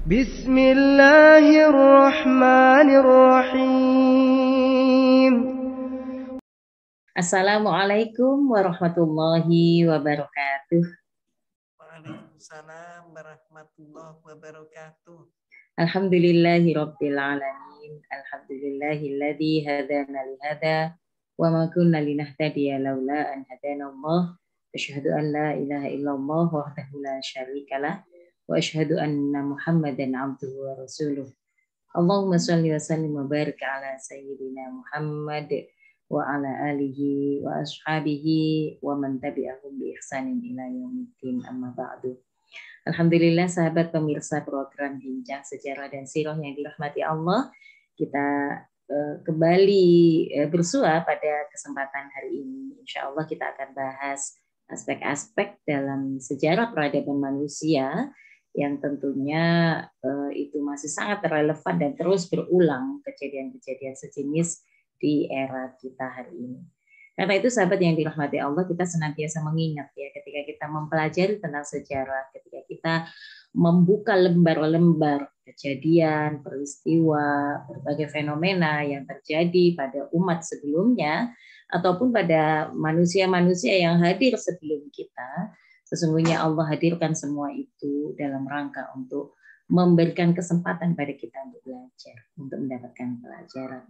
Bismillahirrahmanirrahim. Assalamualaikum warahmatullahi wabarakatuh. Waalaikumsalam warahmatullahi wabarakatuh. Alhamdulillahirabbil alamin. Alhamdulillahilladzi hadana li hada wa ma kunna linahtadiya laula an hadanallah. Asyhadu an la ilaha illallah wahdahu la syarikalah wa asyhadu anna Muhammadan abduhu wa rasuluh. Allahumma shalli wa sallim wa barik ala sayyidina Muhammad wa ala alihi wa ashabihi wa man tabi'ahum bi ihsanin ila yaumiddin, amma ba'du. Alhamdulillah sahabat pemirsa program Bincang Sejarah dan Sirah yang dirahmati Allah, kita kembali bersua pada kesempatan hari ini. Insya Allah kita akan bahas aspek-aspek dalam sejarah peradaban manusia yang tentunya itu masih sangat relevan dan terus berulang kejadian-kejadian sejenis di era kita hari ini. Karena itu sahabat yang dirahmati Allah, kita senantiasa mengingat ya ketika kita mempelajari tentang sejarah, ketika kita membuka lembar-lembar kejadian, peristiwa, berbagai fenomena yang terjadi pada umat sebelumnya ataupun pada manusia-manusia yang hadir sebelum kita, sesungguhnya Allah hadirkan semua itu dalam rangka untuk memberikan kesempatan pada kita untuk belajar, untuk mendapatkan pelajaran.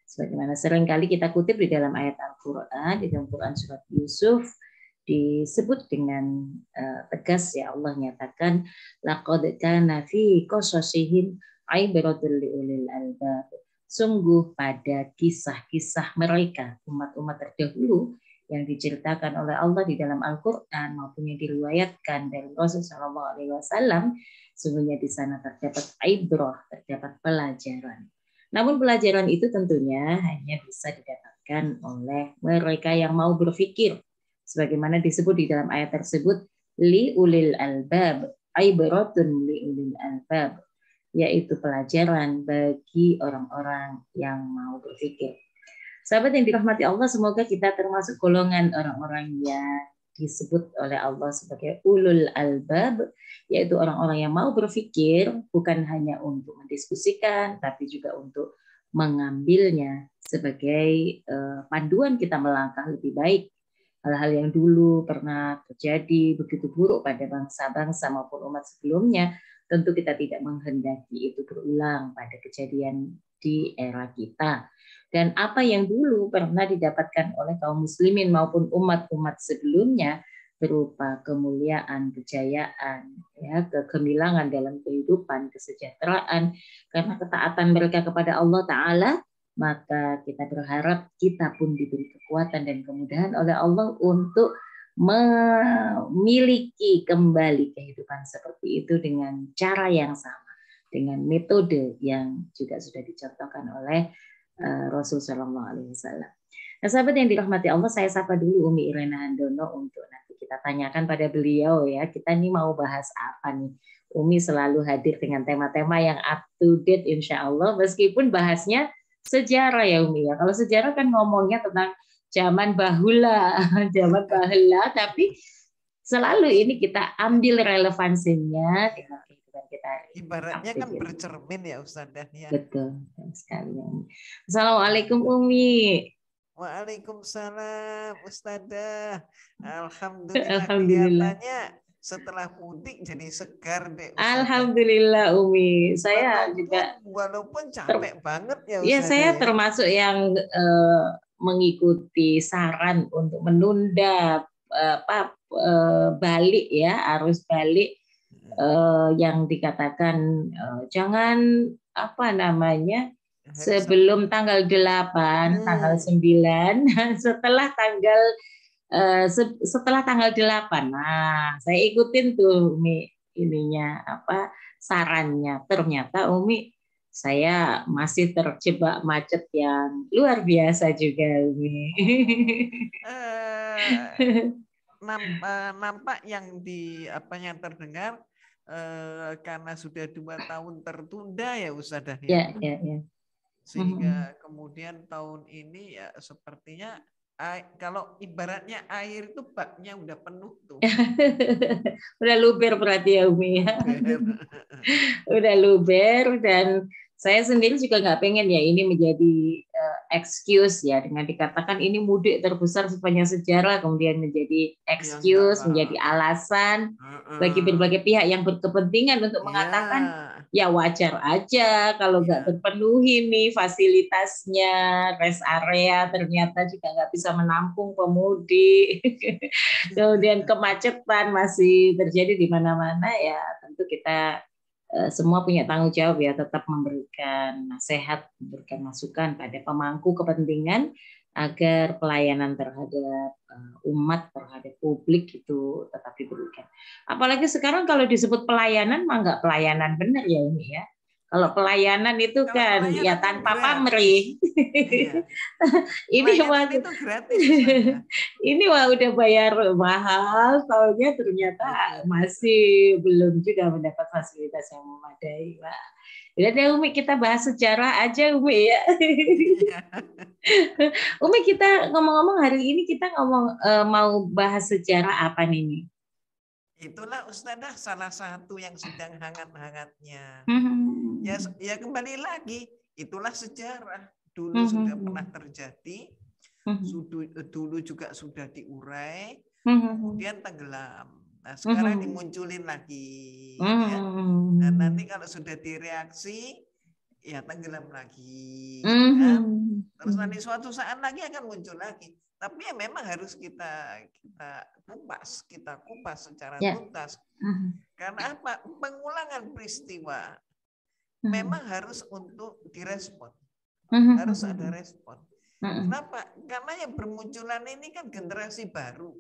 Sebagaimana seringkali kita kutip di dalam ayat Al-Quran, di dalam Quran surat Yusuf, disebut dengan tegas ya Allah nyatakan laqad kana fi qasasihim ibratun liulil albab. Sungguh pada kisah-kisah mereka umat-umat terdahulu yang diceritakan oleh Allah di dalam Al-Quran maupun yang diriwayatkan dari Rasulullah SAW, sungguhnya di sana terdapat ibrah, terdapat pelajaran. Namun pelajaran itu tentunya hanya bisa didapatkan oleh mereka yang mau berpikir. Sebagaimana disebut di dalam ayat tersebut, li ulil albab, ibratun li ulil albab, yaitu pelajaran bagi orang-orang yang mau berpikir. Sahabat yang dirahmati Allah, semoga kita termasuk golongan orang-orang yang disebut oleh Allah sebagai ulul albab, yaitu orang-orang yang mau berpikir bukan hanya untuk mendiskusikan, tapi juga untuk mengambilnya sebagai panduan kita melangkah lebih baik. Hal-hal yang dulu pernah terjadi begitu buruk pada bangsa-bangsa maupun umat sebelumnya, tentu kita tidak menghendaki itu berulang pada kejadian di era kita. Dan apa yang dulu pernah didapatkan oleh kaum muslimin maupun umat-umat sebelumnya berupa kemuliaan, kejayaan, ya, kegemilangan dalam kehidupan, kesejahteraan, karena ketaatan mereka kepada Allah Ta'ala, maka kita berharap kita pun diberi kekuatan dan kemudahan oleh Allah untuk memiliki kembali kehidupan seperti itu dengan cara yang sama, dengan metode yang juga sudah dicontohkan oleh Rasul Shallallahu Alaihi Wasallam. Nah, sahabat yang dirahmati Allah, saya sapa dulu Umi Irena Handono untuk nanti kita tanyakan pada beliau ya. Kita nih mau bahas apa nih? Umi selalu hadir dengan tema-tema yang up to date insya Allah, meskipun bahasnya sejarah ya Umi ya. Kalau sejarah kan ngomongnya tentang zaman bahula, zaman bahula, tapi selalu ini kita ambil relevansinya dengan kehidupan kita. Ibaratnya kan bercermin ya Ustadzah ya. Betul sekali. Assalamualaikum Umi. Waalaikumsalam Ustadzah. Alhamdulillah, kelihatannya setelah mudik jadi segar deh Ustadzah. Alhamdulillah Umi. Saya walaupun capek banget ya Ustadzah. Iya, saya termasuk yang mengikuti saran untuk menunda balik ya, arus balik yang dikatakan jangan sebelum tanggal 8, tanggal 9, setelah tanggal 8. Nah, saya ikutin tuh Umi sarannya. Ternyata Umi saya masih terjebak macet yang luar biasa juga Umi. Nampak yang terdengar karena sudah 2 tahun tertunda ya Ustadzah ya. Sehingga kemudian tahun ini ya sepertinya kalau ibaratnya air itu baknya udah penuh tuh. Udah luber berarti ya Umi ya. Udah luber, dan saya sendiri juga nggak pengen ya ini menjadi excuse ya, dengan dikatakan ini mudik terbesar sepanjang sejarah kemudian menjadi Ya enggak excuse, menjadi lah. alasan bagi berbagai pihak yang berkepentingan untuk mengatakan Ya, ya wajar aja kalau nggak ya. terpenuhi nih fasilitasnya, rest area ternyata juga nggak bisa menampung pemudik. Kemudian kemacetan masih terjadi di mana-mana, ya tentu kita semua punya tanggung jawab ya, tetap memberikan nasihat, memberikan masukan pada pemangku kepentingan agar pelayanan terhadap umat, terhadap publik itu tetap diberikan. Apalagi sekarang kalau disebut pelayanan mah nggak pelayanan benar ya ini ya. Kalau pelayanan itu Kalau kan ya pelayanan kan tanpa gratis. pamrih. Iya. Ini Pelayanan waktu itu gratis, Ustazah. ini wah udah bayar mahal, taunya ternyata masih belum juga mendapat fasilitas yang memadai, Pak. Udah deh Umi, kita bahas sejarah aja Umi ya. Iya. Umi, kita ngomong-ngomong hari ini kita ngomong mau bahas sejarah apa nih? Itulah Ustazah salah satu yang sedang hangat-hangatnya. Ya kembali lagi, itulah sejarah. Dulu sudah pernah terjadi, dulu juga sudah diurai, kemudian tenggelam. Nah, sekarang dimunculin lagi. Ya. Dan nanti kalau sudah direaksi, ya tenggelam lagi. Kan? Terus nanti suatu saat lagi akan muncul lagi. Tapi ya memang harus kita kupas secara tuntas. Karena apa? Pengulangan peristiwa memang harus untuk direspon. Harus ada respon. Kenapa? Karena yang bermunculan ini kan generasi baru.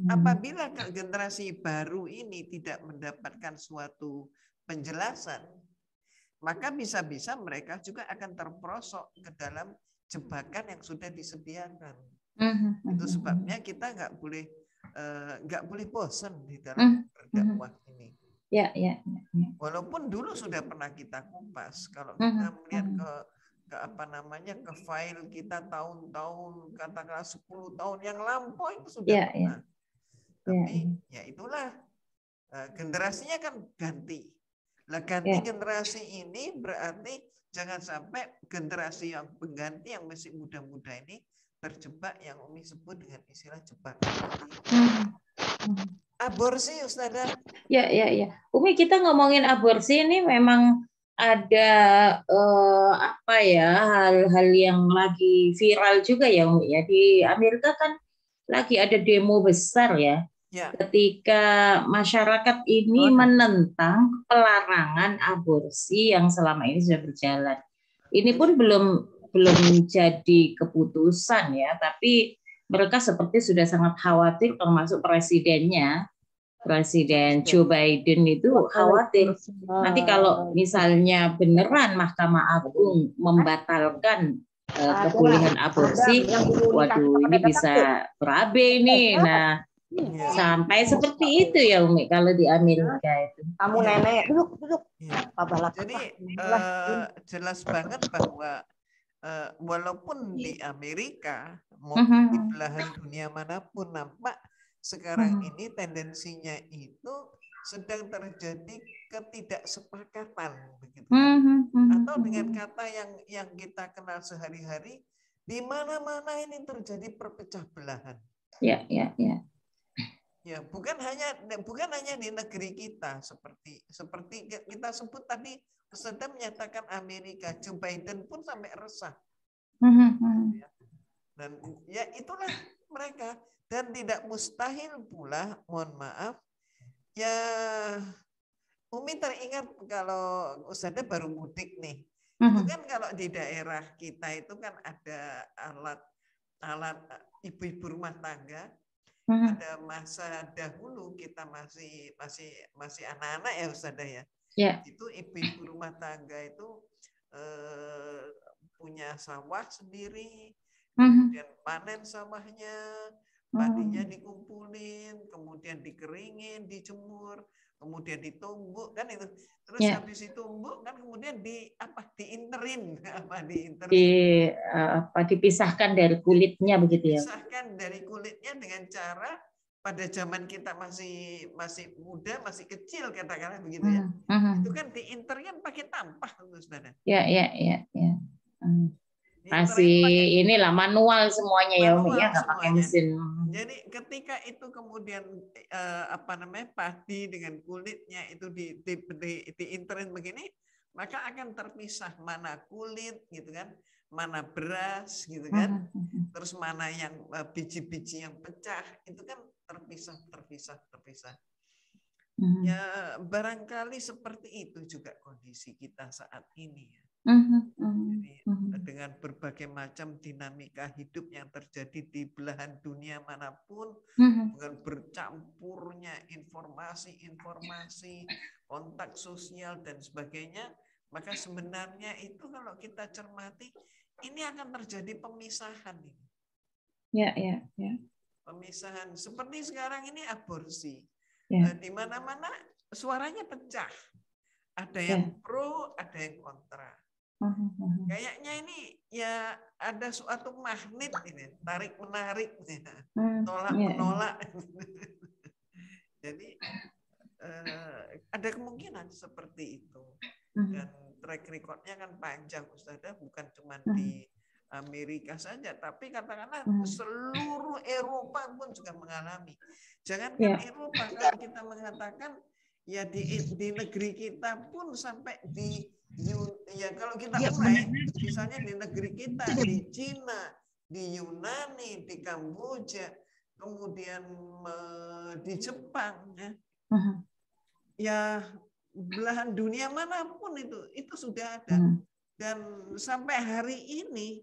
Apabila generasi baru ini tidak mendapatkan suatu penjelasan, maka bisa-bisa mereka juga akan terperosok ke dalam jebakan yang sudah disediakan. Itu sebabnya kita nggak boleh bosan di dalam berdakwah ini. Ya. Walaupun dulu sudah pernah kita kupas, kalau kita melihat ke file kita tahun-tahun, katakanlah 10 tahun yang lampau itu sudah pernah. Tapi ya itulah generasinya kan ganti. Lah ganti generasi ini berarti jangan sampai generasi yang pengganti yang masih muda-muda ini terjebak yang Umi sebut dengan istilah jebakan. Aborsi, Ustazah. Ya. Umi, kita ngomongin aborsi ini memang ada hal-hal yang lagi viral juga ya Umi ya. Di Amerika kan lagi ada demo besar ya. Ketika masyarakat ini menentang pelarangan aborsi yang selama ini sudah berjalan. Ini pun belum jadi keputusan ya, tapi mereka seperti sudah sangat khawatir, termasuk presidennya. Presiden Joe Biden itu khawatir nanti kalau misalnya beneran Mahkamah Agung membatalkan kebolehan aborsi, waduh ini bisa berabe ini. Nah, sampai seperti itu ya Umi kalau di Amerika itu. Kamu nenek duduk. Jadi jelas banget bahwa walaupun di Amerika maupun di belahan dunia manapun nampak sekarang ini tendensinya itu sedang terjadi ketidaksepakatan begitu kan? Atau dengan kata yang kita kenal sehari-hari, di mana-mana ini terjadi perpecah belahan. Ya. Ya, bukan hanya di negeri kita seperti kita sebut tadi, Ustazah menyatakan Amerika, Joe Biden pun sampai resah. Dan ya itulah mereka. Dan tidak mustahil pula, mohon maaf, ya Umi teringat kalau Ustazah baru mudik nih. Itu kan kalau di daerah kita itu kan ada alat ibu-ibu rumah tangga. Pada masa dahulu kita masih anak-anak ya Ustazah ya. Itu ibu-ibu rumah tangga itu punya sawah sendiri, kemudian panen sawahnya, padinya dikumpulin, kemudian dikeringin, dijemur, kemudian ditumbuk kan itu. Terus habis ditumbuk kan kemudian diinterin. Dipisahkan dari kulitnya begitu ya. Dipisahkan dari kulitnya dengan cara pada zaman kita masih muda, masih kecil katakanlah begitu ya. Itu kan diinter kan pakai tampah, saudara. Ya. Masih inilah manual semuanya ya Umi ya, nggak pakai mesin. Jadi ketika itu kemudian padi dengan kulitnya itu diinterin begini, maka akan terpisah mana kulit gitu kan, mana beras gitu kan, terus mana yang biji-biji yang pecah itu kan terpisah. Ya barangkali seperti itu juga kondisi kita saat ini ya. Jadi, dengan berbagai macam dinamika hidup yang terjadi di belahan dunia manapun, dengan bercampurnya informasi, kontak sosial dan sebagainya, maka sebenarnya itu kalau kita cermati ini akan terjadi pemisahan ini. Ya. Pemisahan seperti sekarang ini aborsi. Ya. Di mana-mana suaranya pecah. Ada yang pro, ada yang kontra. Kayaknya ini ya ada suatu magnet ini, tarik menarik, tolak menolak. Jadi ada kemungkinan seperti itu. Dan track recordnya kan panjang, Ustazah, bukan cuma di Amerika saja, tapi katakanlah seluruh Eropa pun juga mengalami. Jangankan Eropa, kalau kita mengatakan ya di negeri kita pun sampai ya kalau kita mulai misalnya di negeri kita, di Cina, di Yunani, di Kamboja, kemudian di Jepang ya belahan dunia manapun itu sudah ada. Dan sampai hari ini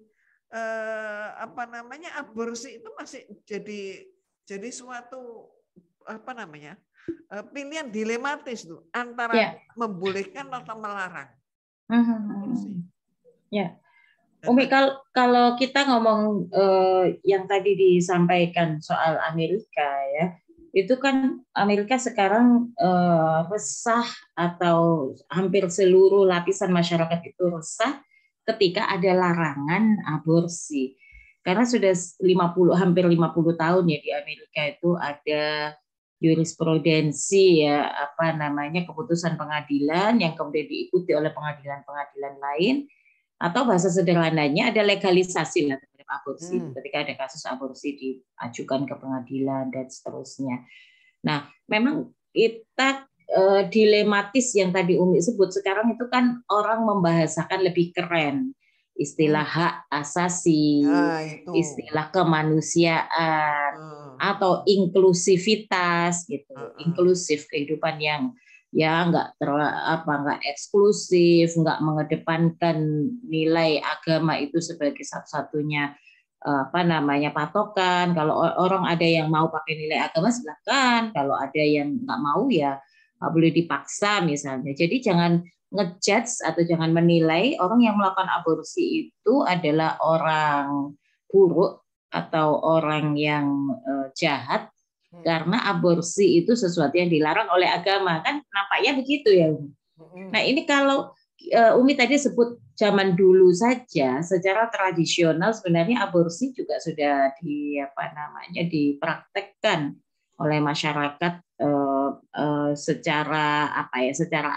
aborsi itu masih jadi suatu pilihan dilematis tuh antara membolehkan atau melarang. Ya, Umi, kalau kita ngomong yang tadi disampaikan soal Amerika ya, itu kan Amerika sekarang resah atau hampir seluruh lapisan masyarakat itu resah ketika ada larangan aborsi. Karena sudah hampir 50 tahun ya di Amerika itu ada jurisprudensi ya keputusan pengadilan yang kemudian diikuti oleh pengadilan-pengadilan lain, atau bahasa sederhananya ada legalisasi lah terhadap aborsi ketika ada kasus aborsi diajukan ke pengadilan dan seterusnya. Nah, memang kita dilematis yang tadi Umi sebut sekarang itu kan orang membahasakan lebih keren istilah hak asasi, istilah kemanusiaan, atau inklusivitas gitu, inklusif kehidupan yang ya nggak eksklusif, nggak mengedepankan nilai agama itu sebagai satu-satunya patokan. Kalau orang ada yang mau pakai nilai agama silakan, kalau ada yang nggak mau ya nggak boleh dipaksa misalnya. Jadi jangan ngejudge atau jangan menilai orang yang melakukan aborsi itu adalah orang buruk atau orang yang jahat karena aborsi itu sesuatu yang dilarang oleh agama, kan nampaknya begitu ya. Nah ini kalau Umi tadi sebut zaman dulu saja secara tradisional sebenarnya aborsi juga sudah dipraktekkan oleh masyarakat secara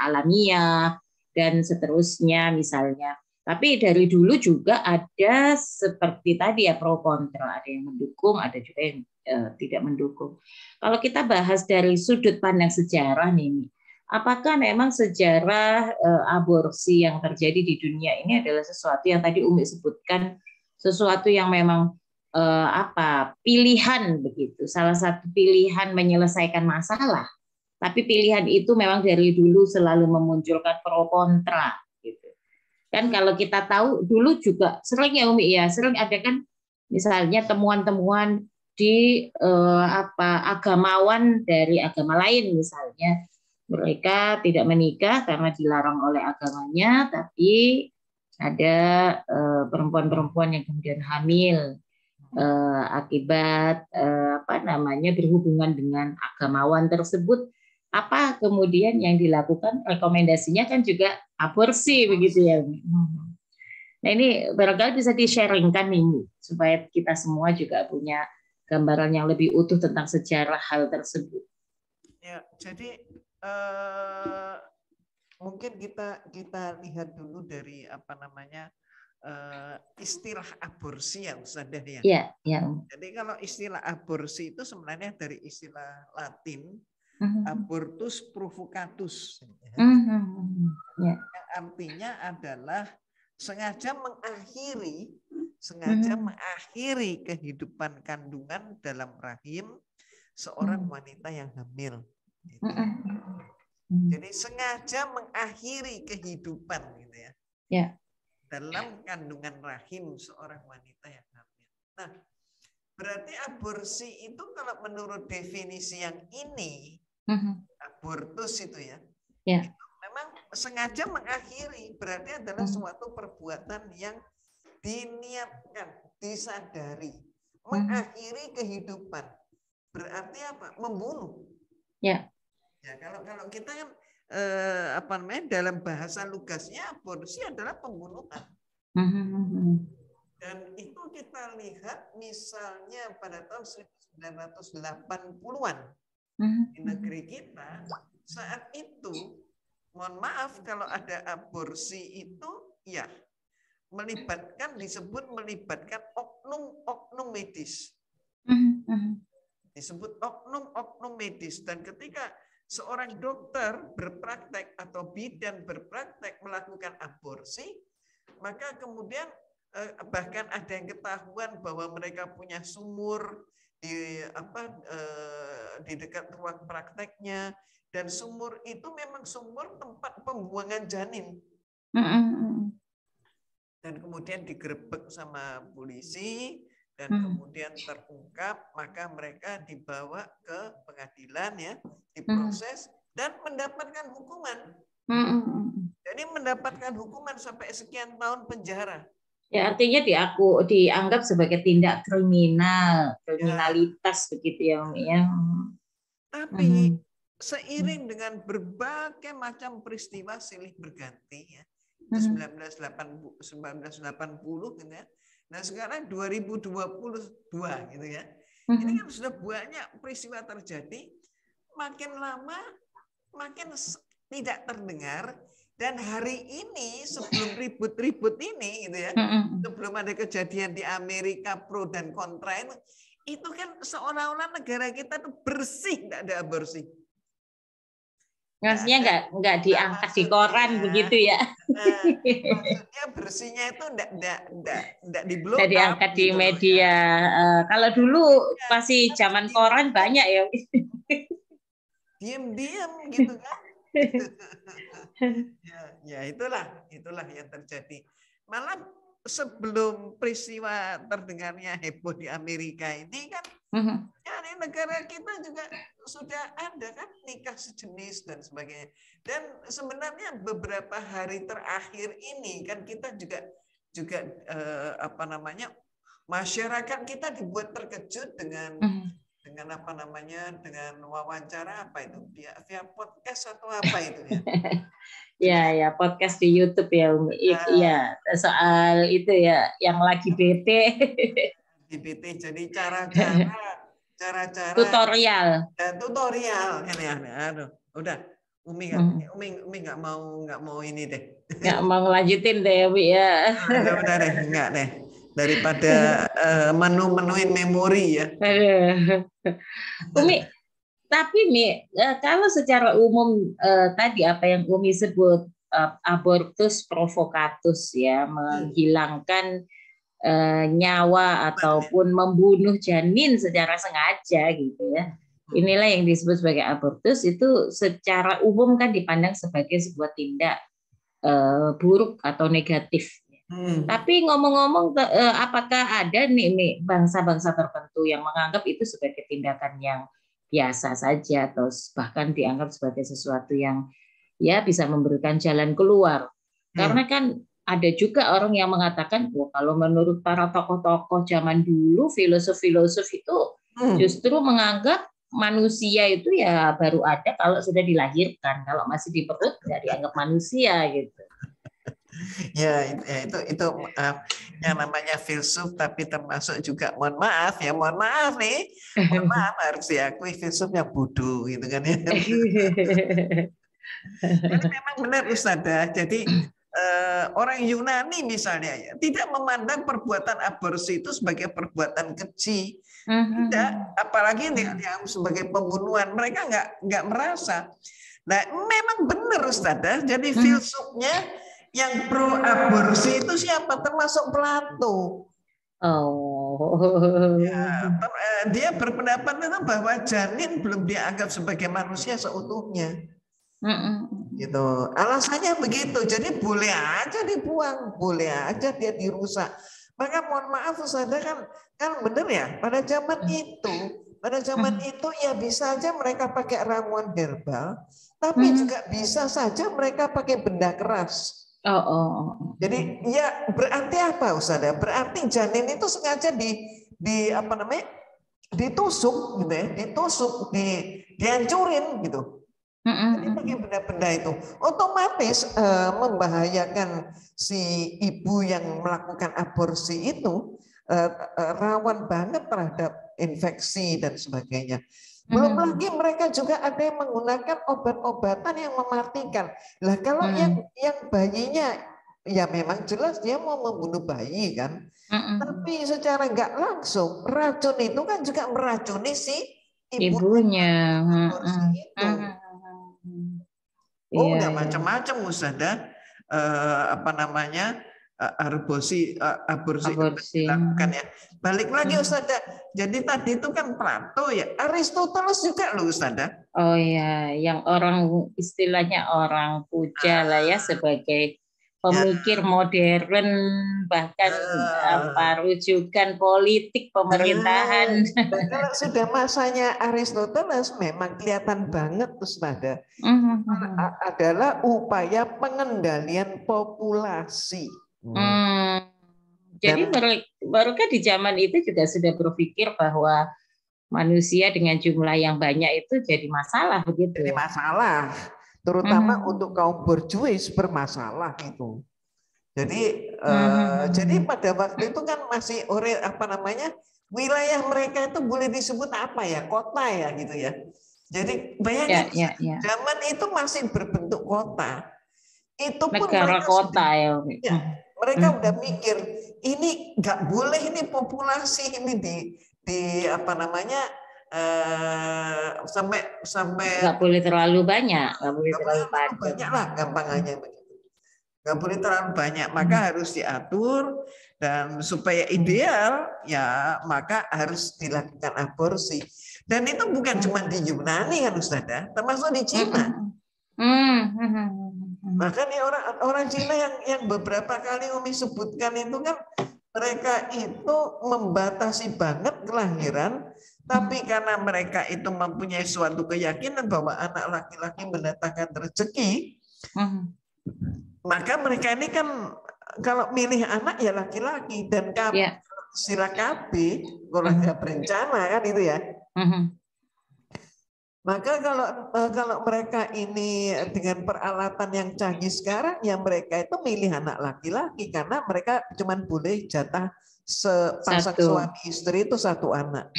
alamiah dan seterusnya misalnya. Tapi dari dulu juga ada seperti tadi ya pro kontra, ada yang mendukung, ada juga yang tidak mendukung. Kalau kita bahas dari sudut pandang sejarah nih, apakah memang sejarah aborsi yang terjadi di dunia ini adalah sesuatu yang tadi Umi sebutkan, sesuatu yang memang pilihan begitu, salah satu pilihan menyelesaikan masalah. Tapi pilihan itu memang dari dulu selalu memunculkan pro kontra gitu. Kan kalau kita tahu dulu juga sering ya Umi ya, sering ada kan misalnya temuan-temuan di agamawan dari agama lain misalnya, mereka tidak menikah karena dilarang oleh agamanya, tapi ada perempuan-perempuan yang kemudian hamil akibat berhubungan dengan agamawan tersebut. Apa kemudian yang dilakukan? Rekomendasinya kan juga aborsi begitu ya. Nah ini barangkali bisa di-sharingkan ini supaya kita semua juga punya gambaran yang lebih utuh tentang sejarah hal tersebut. Ya, jadi mungkin kita lihat dulu dari apa namanya istilah aborsi ya Ustaz Dahlia. Ya, ya. Jadi kalau istilah aborsi itu sebenarnya dari istilah Latin abortus provocatus. Ya. Yang artinya adalah sengaja mengakhiri kehidupan kandungan dalam rahim seorang wanita yang hamil. Gitu ya. Jadi sengaja mengakhiri kehidupan gitu ya. Ya. Dalam kandungan rahim seorang wanita yang hamil. Nah, berarti aborsi itu kalau menurut definisi yang ini, abortus itu ya, itu memang sengaja mengakhiri, berarti adalah suatu perbuatan yang diniatkan, disadari, mengakhiri kehidupan. Berarti apa? Membunuh. Ya. Ya, kalau kita kan apa namanya dalam bahasa lugasnya aborsi adalah pembunuhan. Dan itu kita lihat misalnya pada tahun 1980-an di negeri kita, saat itu mohon maaf kalau ada aborsi itu ya disebut melibatkan oknum medis. Disebut oknum medis, dan ketika seorang dokter berpraktek atau bidan berpraktek melakukan aborsi, maka kemudian bahkan ada yang ketahuan bahwa mereka punya sumur di dekat ruang prakteknya, dan sumur itu memang sumur tempat pembuangan janin. Dan kemudian digerebek sama polisi, dan kemudian terungkap, maka mereka dibawa ke pengadilan ya, diproses dan mendapatkan hukuman. Jadi mendapatkan hukuman sampai sekian tahun penjara. Ya, artinya dianggap sebagai tindak kriminalitas begitu ya, Umi ya. Tapi seiring dengan berbagai macam peristiwa silih berganti ya, itu 1980 gitu ya. Nah sekarang 2022 gitu ya. Ini kan sudah banyak peristiwa terjadi, makin lama makin tidak terdengar, dan hari ini sebelum ribut-ribut ini gitu ya, sebelum ada kejadian di Amerika pro dan kontra itu kan seolah-olah negara kita tuh bersih, tidak ada aborsi. Maksudnya nggak diangkat di koran begitu ya? Maksudnya bersihnya itu nggak di blow up, nggak diangkat di media. Kalau dulu masih zaman koran banyak ya. Diam-diam gitu kan? ya itulah yang terjadi. Malah sebelum peristiwa terdengarnya heboh di Amerika ini kan, ya di negara kita juga sudah ada kan nikah sejenis dan sebagainya. Dan sebenarnya beberapa hari terakhir ini kan kita juga apa namanya, masyarakat kita dibuat terkejut dengan apa namanya, dengan wawancara apa itu via podcast atau apa itu ya. Ya podcast di YouTube ya Umi. Iya, soal itu ya yang lagi bete. Jadi cara-cara tutorial ini aduh, udah Umi nggak mau ini deh. Nggak mau ngelanjutin deh Umi ya. Udah deh, enggak deh. Daripada menu-menuin memori ya. Umi, tapi nih kalau secara umum tadi apa yang Umi sebut abortus provocatus ya, menghilangkan nyawa ataupun membunuh janin secara sengaja gitu ya. Inilah yang disebut sebagai abortus, itu secara umum kan dipandang sebagai sebuah tindak buruk atau negatif. Tapi ngomong-ngomong, apakah ada nih bangsa-bangsa tertentu yang menganggap itu sebagai tindakan yang biasa saja atau bahkan dianggap sebagai sesuatu yang ya bisa memberikan jalan keluar? Karena kan ada juga orang yang mengatakan, kalau menurut para tokoh-tokoh zaman dulu, filosof-filosof itu justru menganggap manusia itu ya baru ada kalau sudah dilahirkan, kalau masih di perut nggak dianggap manusia gitu. Ya, itu yang namanya filsuf, tapi termasuk juga mohon maaf nih, mohon maaf harus diakui filsuf yang bodoh gitu kan ya. Jadi memang benar Ustazah. Jadi orang Yunani misalnya ya tidak memandang perbuatan aborsi itu sebagai perbuatan keji, tidak, apalagi yang sebagai pembunuhan, mereka nggak merasa. Nah, memang benar Ustazah. Jadi filsufnya yang pro aborsi itu siapa? Termasuk Plato. Oh. Ya, dia berpendapat itu bahwa janin belum dianggap sebagai manusia seutuhnya. Gitu. Alasannya begitu. Jadi boleh aja dibuang, boleh aja dia dirusak. Maka mohon maaf Ustazah, kan benar ya, pada zaman itu ya bisa aja mereka pakai ramuan herbal, tapi juga bisa saja mereka pakai benda keras. Jadi ya berarti apa Ustazah? Berarti janin itu sengaja apa namanya? Ditusuk gitu ya, dihancurin gitu. Jadi pakai benda-benda itu otomatis membahayakan si ibu yang melakukan aborsi itu, rawan banget terhadap infeksi dan sebagainya. Belum lagi mereka juga ada yang menggunakan obat-obatan yang mematikan. Lah kalau yang bayinya ya memang jelas dia mau membunuh bayi kan. Tapi secara nggak langsung racun itu kan juga meracuni si ibunya. itu. Oh, udah macam-macam Ustazah. Apa namanya? aborsi dilakukan ya. Balik lagi Ustazah. Jadi tadi itu kan Plato ya, Aristoteles juga loh Ustazah. Oh ya, yang orang istilahnya orang puja lah ya sebagai pemikir modern, bahkan apa rujukan politik pemerintahan. Kalau sudah masanya Aristoteles memang kelihatan banget Ustazah. Adalah upaya pengendalian populasi. Jadi mereka di zaman itu juga sudah berpikir bahwa manusia dengan jumlah yang banyak itu jadi masalah begitu. Jadi masalah, terutama untuk kaum borjuis bermasalah itu. Jadi jadi pada waktu itu kan masih apa namanya, wilayah mereka itu boleh disebut apa ya, kota ya gitu ya. Jadi bayangin zaman itu masih berbentuk kota. Itu pun negara kota mereka udah mikir ini nggak boleh, ini populasi ini di apa namanya sampai nggak boleh terlalu banyak, nggak boleh terlalu banyak lah gampangannya begitu. Nggak boleh terlalu banyak, maka harus diatur, dan supaya ideal ya maka harus dilakukan aborsi. Dan itu bukan cuma di Yunani kan Ustazah, termasuk di Cina. Makanya orang Cina yang beberapa kali Umi sebutkan itu kan mereka itu membatasi banget kelahiran, tapi karena mereka itu mempunyai suatu keyakinan bahwa anak laki-laki mendatangkan rezeki, maka mereka ini kan kalau milih anak ya laki-laki, dan sila KB keluarga berencana kan itu ya. Maka kalau mereka ini dengan peralatan yang canggih sekarang, ya mereka itu milih anak laki-laki karena mereka cuma boleh jatah sepasang suami istri itu satu anak.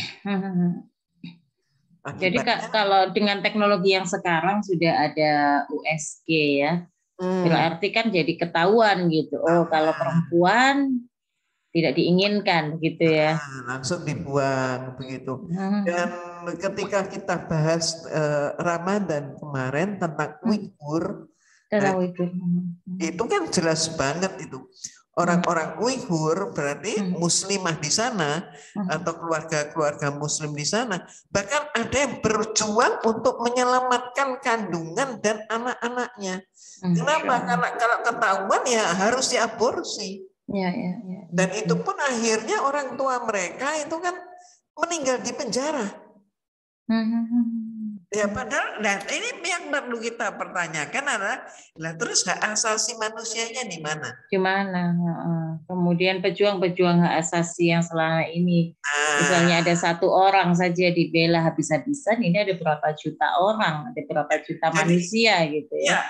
Jadi kalau dengan teknologi yang sekarang sudah ada USG ya, berarti kan jadi ketahuan gitu. Oh, kalau perempuan tidak diinginkan gitu ya. Langsung dibuang begitu. Dan ketika kita bahas Ramadan kemarin tentang Uighur, itu kan jelas banget itu. Orang-orang Uighur berarti muslimah di sana atau keluarga-keluarga muslim di sana, bahkan ada yang berjuang untuk menyelamatkan kandungan dan anak-anaknya. Kenapa? Karena kalau ketahuan ya harus diaborsi. Dan itu pun akhirnya orang tua mereka itu kan meninggal di penjara. Ya padahal, nah ini yang perlu kita pertanyakan adalah, lah terus hak asasi manusianya di mana? Di mana? Kemudian pejuang-pejuang hak asasi yang selama ini, misalnya ada satu orang saja dibela habis-habisan, ini ada berapa juta orang, ada berapa juta manusia gitu ya.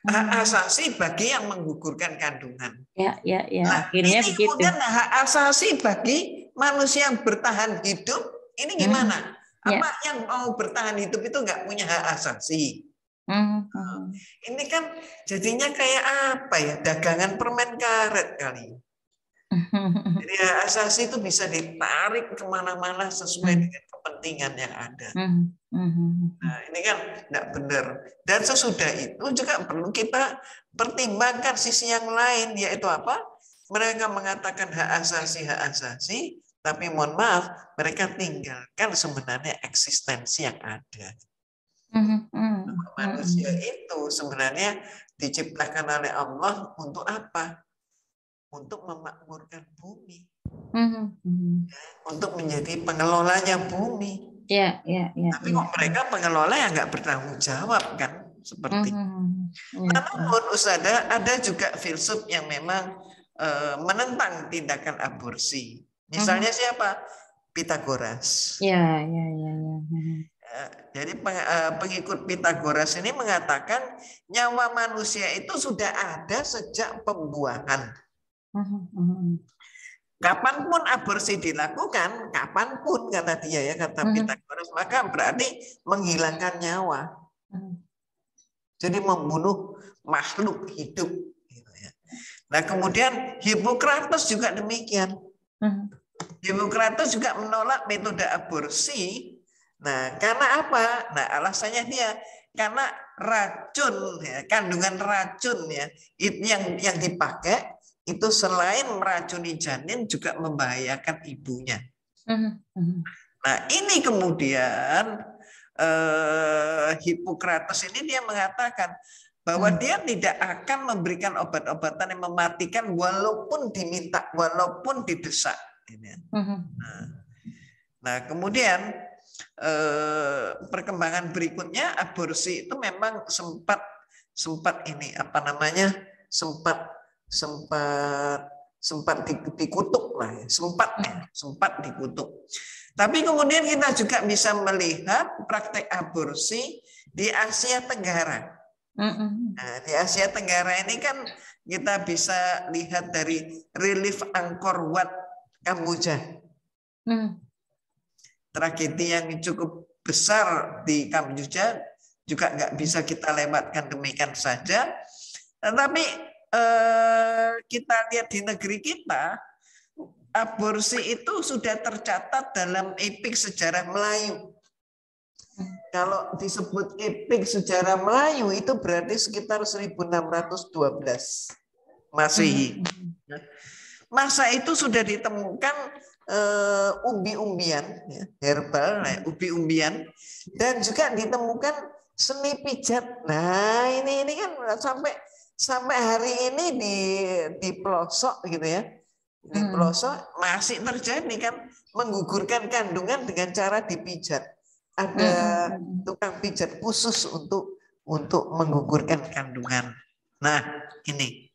hak asasi bagi yang menggugurkan kandungan. Ya. Nah, Akhirnya ini begitu. kemudian hak asasi bagi manusia yang bertahan hidup, ini gimana? Apa yang mau bertahan hidup itu nggak punya hak asasi? Ini kan jadinya kayak apa ya? Dagangan permen karet kali. Jadi hak asasi itu bisa ditarik kemana-mana sesuai dengan kepentingan yang ada. Nah, ini kan tidak benar. Dan sesudah itu juga perlu kita pertimbangkan sisi yang lain, yaitu apa? Mereka mengatakan hak asasi, tapi mohon maaf, mereka tinggalkan sebenarnya eksistensi yang ada. Manusia itu sebenarnya diciptakan oleh Allah untuk apa? Untuk memakmurkan bumi, untuk menjadi pengelolanya bumi. Tapi kok mereka pengelola yang nggak bertanggung jawab kan, seperti. Namun Ustazah, ada juga filsuf yang memang menentang tindakan aborsi. Misalnya siapa? Pythagoras. Jadi pengikut Pythagoras ini mengatakan nyawa manusia itu sudah ada sejak pembuahan. Kapanpun aborsi dilakukan, kapanpun kata dia ya, kata Pythagoras, maka berarti menghilangkan nyawa. Jadi membunuh makhluk hidup. Nah kemudian Hippocrates juga demikian. Hippocrates juga menolak metode aborsi. Nah karena apa? Nah alasannya dia karena racun, ya, kandungan racun ya, yang dipakai itu selain meracuni janin juga membahayakan ibunya. Nah ini kemudian Hippocrates ini dia mengatakan bahwa dia tidak akan memberikan obat-obatan yang mematikan walaupun diminta, walaupun didesak. Nah kemudian perkembangan berikutnya aborsi itu memang sempat ini apa namanya sempat dikutuk lah ya. sempat dikutuk. Tapi kemudian kita juga bisa melihat praktek aborsi di Asia Tenggara. Nah, di Asia Tenggara ini kan kita bisa lihat dari relief Angkor Wat Kamboja. Tragedi yang cukup besar di Kamboja juga nggak bisa kita lewatkan demikian saja. Tetapi kita lihat di negeri kita, aborsi itu sudah tercatat dalam epik sejarah Melayu. Kalau disebut epik sejarah Melayu itu berarti sekitar 1612 Masehi. Masa itu sudah ditemukan umbi-umbian, herbal, umbi-umbian, dan juga ditemukan seni pijat. Nah ini kan sampai hari ini di pelosok gitu ya. Di pelosok masih terjadi kan menggugurkan kandungan dengan cara dipijat. Ada tukang pijat khusus untuk menggugurkan kandungan. Nah, ini.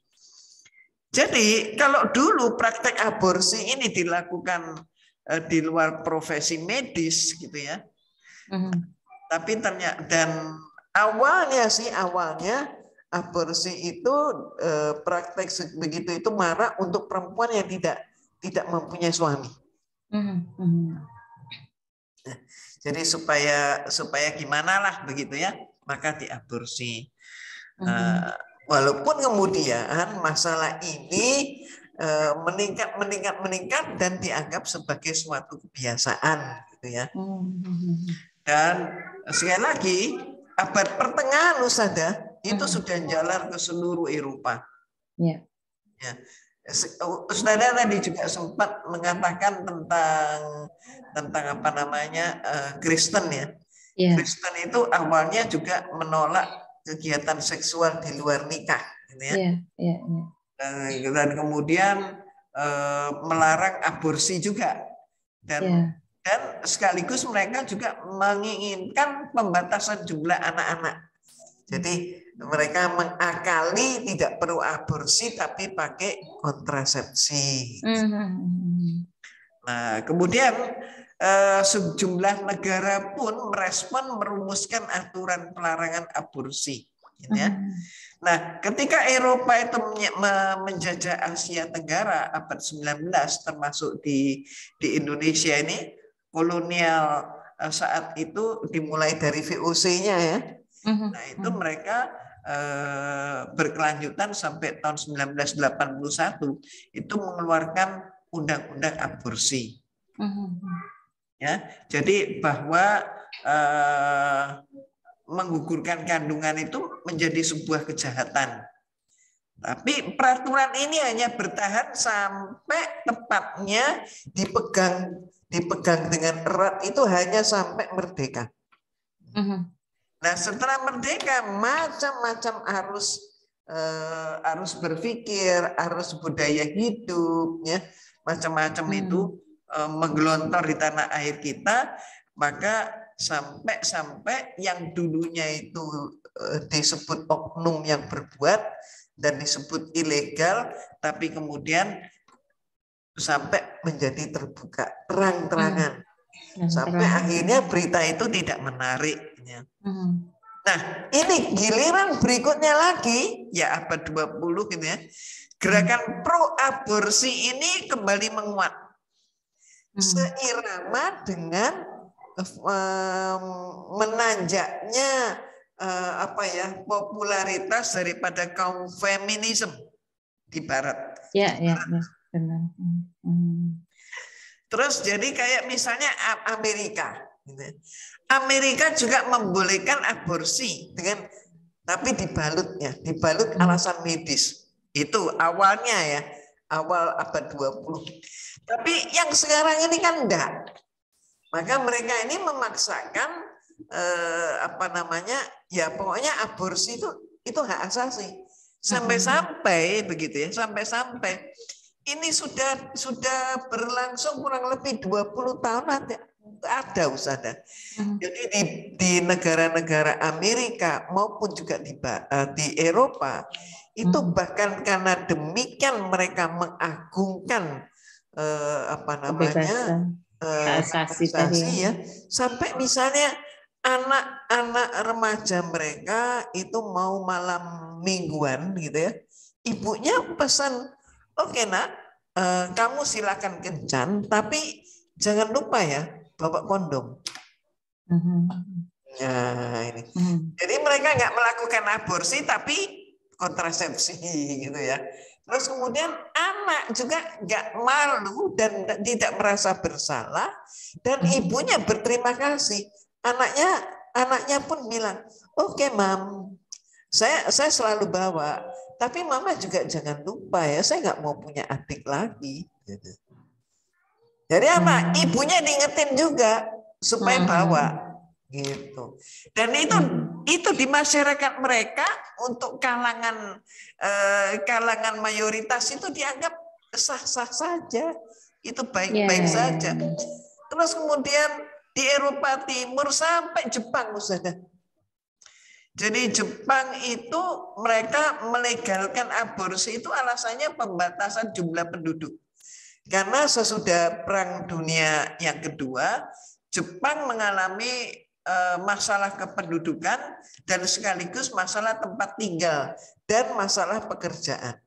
Jadi kalau dulu praktek aborsi ini dilakukan di luar profesi medis gitu ya. Tapi ternyata dan awalnya aborsi itu praktek begitu itu marak untuk perempuan yang tidak mempunyai suami. Jadi supaya gimana lah begitu ya, maka diaborsi. Walaupun kemudian masalah ini meningkat dan dianggap sebagai suatu kebiasaan gitu ya. Dan sekali lagi abad pertengahan Ustazah itu sudah jalan ke seluruh Eropa. Ya. Ustazah tadi juga sempat mengatakan tentang apa namanya Kristen ya. Kristen itu awalnya juga menolak kegiatan seksual di luar nikah, gitu ya. Dan kemudian melarang aborsi juga, dan sekaligus mereka juga menginginkan pembatasan jumlah anak-anak. Jadi mereka mengakali tidak perlu aborsi tapi pakai kontrasepsi. Nah kemudian sejumlah negara pun merespon merumuskan aturan pelarangan aborsi. gitu ya. Nah, ketika Eropa itu menjajah Asia Tenggara abad 19, termasuk di Indonesia ini, kolonial saat itu dimulai dari VOC-nya ya. Nah, itu mereka berkelanjutan sampai tahun 1981 itu mengeluarkan undang-undang aborsi. Ya, jadi bahwa menggugurkan kandungan itu menjadi sebuah kejahatan. Tapi peraturan ini hanya bertahan sampai tepatnya dipegang dengan erat itu hanya sampai merdeka. Nah, setelah merdeka macam-macam arus berpikir, arus budaya hidup, ya macam-macam itu menggelontor di tanah air kita, maka sampai yang dulunya itu disebut oknum yang berbuat dan disebut ilegal, tapi kemudian sampai menjadi terbuka terang-terangan. Sampai akhirnya berita itu tidak menarik. Nah, ini giliran berikutnya lagi, ya abad 20 gitu ya. Gerakan pro aborsi ini kembali menguat. Seirama dengan menanjaknya popularitas daripada kaum feminisme di barat. Ya, benar. Terus jadi kayak misalnya Amerika juga membolehkan aborsi tapi dibalut alasan medis. Itu awalnya ya, awal abad 20. Tapi yang sekarang ini kan enggak. Maka mereka ini memaksakan ya pokoknya aborsi itu hak asasi. Sampai-sampai begitu ya, sampai-sampai ini sudah berlangsung kurang lebih 20 tahun ada Ustazah. Jadi di negara-negara Amerika maupun juga di Eropa itu bahkan karena demikian mereka mengagungkan asasi ya, sampai misalnya anak-anak remaja mereka itu mau malam mingguan gitu ya, ibunya pesan, oke nak, kamu silakan kencan, tapi jangan lupa ya bawa kondom. Nah ini, jadi mereka nggak melakukan aborsi tapi kontrasepsi gitu ya. Terus kemudian anak juga nggak malu dan tidak merasa bersalah, dan ibunya berterima kasih. Anaknya pun bilang, oke mam, saya selalu bawa, tapi mama juga jangan lupa ya, saya nggak mau punya adik lagi. Jadi apa? Ibunya diingetin juga supaya bawa. Gitu. Dan itu di masyarakat mereka untuk kalangan mayoritas itu dianggap sah-sah saja, itu baik-baik saja. Terus kemudian di Eropa Timur sampai Jepang, Ustazah. Jadi Jepang itu mereka melegalkan aborsi itu alasannya pembatasan jumlah penduduk. Karena sesudah Perang Dunia yang kedua, Jepang mengalami masalah kependudukan dan sekaligus masalah tempat tinggal dan masalah pekerjaan.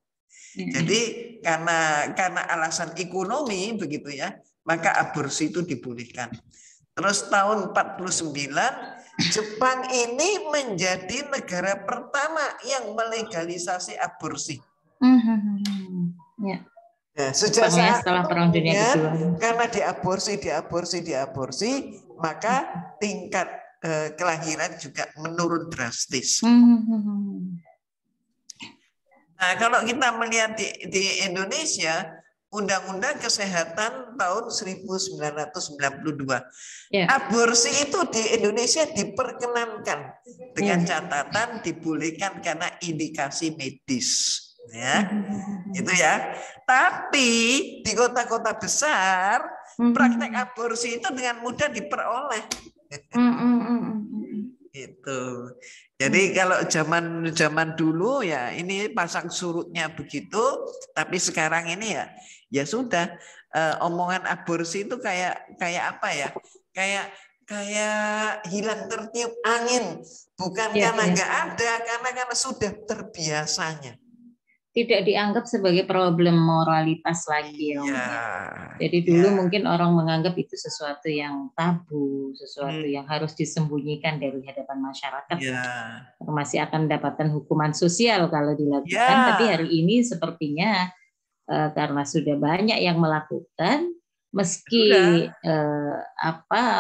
Jadi karena alasan ekonomi begitu ya, maka aborsi itu dibolehkan. Terus tahun 49 Jepang ini menjadi negara pertama yang melegalisasi aborsi. Ya. Nah, sejak saat setelah Perang Dunia Kedua, karena diaborsi, maka tingkat kelahiran juga menurun drastis. Nah, kalau kita melihat di Indonesia, Undang-Undang Kesehatan tahun 1992, aborsi itu di Indonesia diperkenankan dengan catatan dibolehkan karena indikasi medis. Ya, itu ya. Tapi di kota-kota besar praktek aborsi itu dengan mudah diperoleh. Gitu. Jadi kalau zaman dulu ya ini pasang surutnya begitu, tapi sekarang ini ya sudah, omongan aborsi itu kayak apa ya? kayak hilang tertiup angin, bukan karena nggak ada, karena sudah terbiasanya. Tidak dianggap sebagai problem moralitas lagi. Jadi dulu mungkin orang menganggap itu sesuatu yang tabu, sesuatu yang harus disembunyikan dari hadapan masyarakat. Masih akan mendapatkan hukuman sosial kalau dilakukan. Tapi hari ini sepertinya karena sudah banyak yang melakukan, meski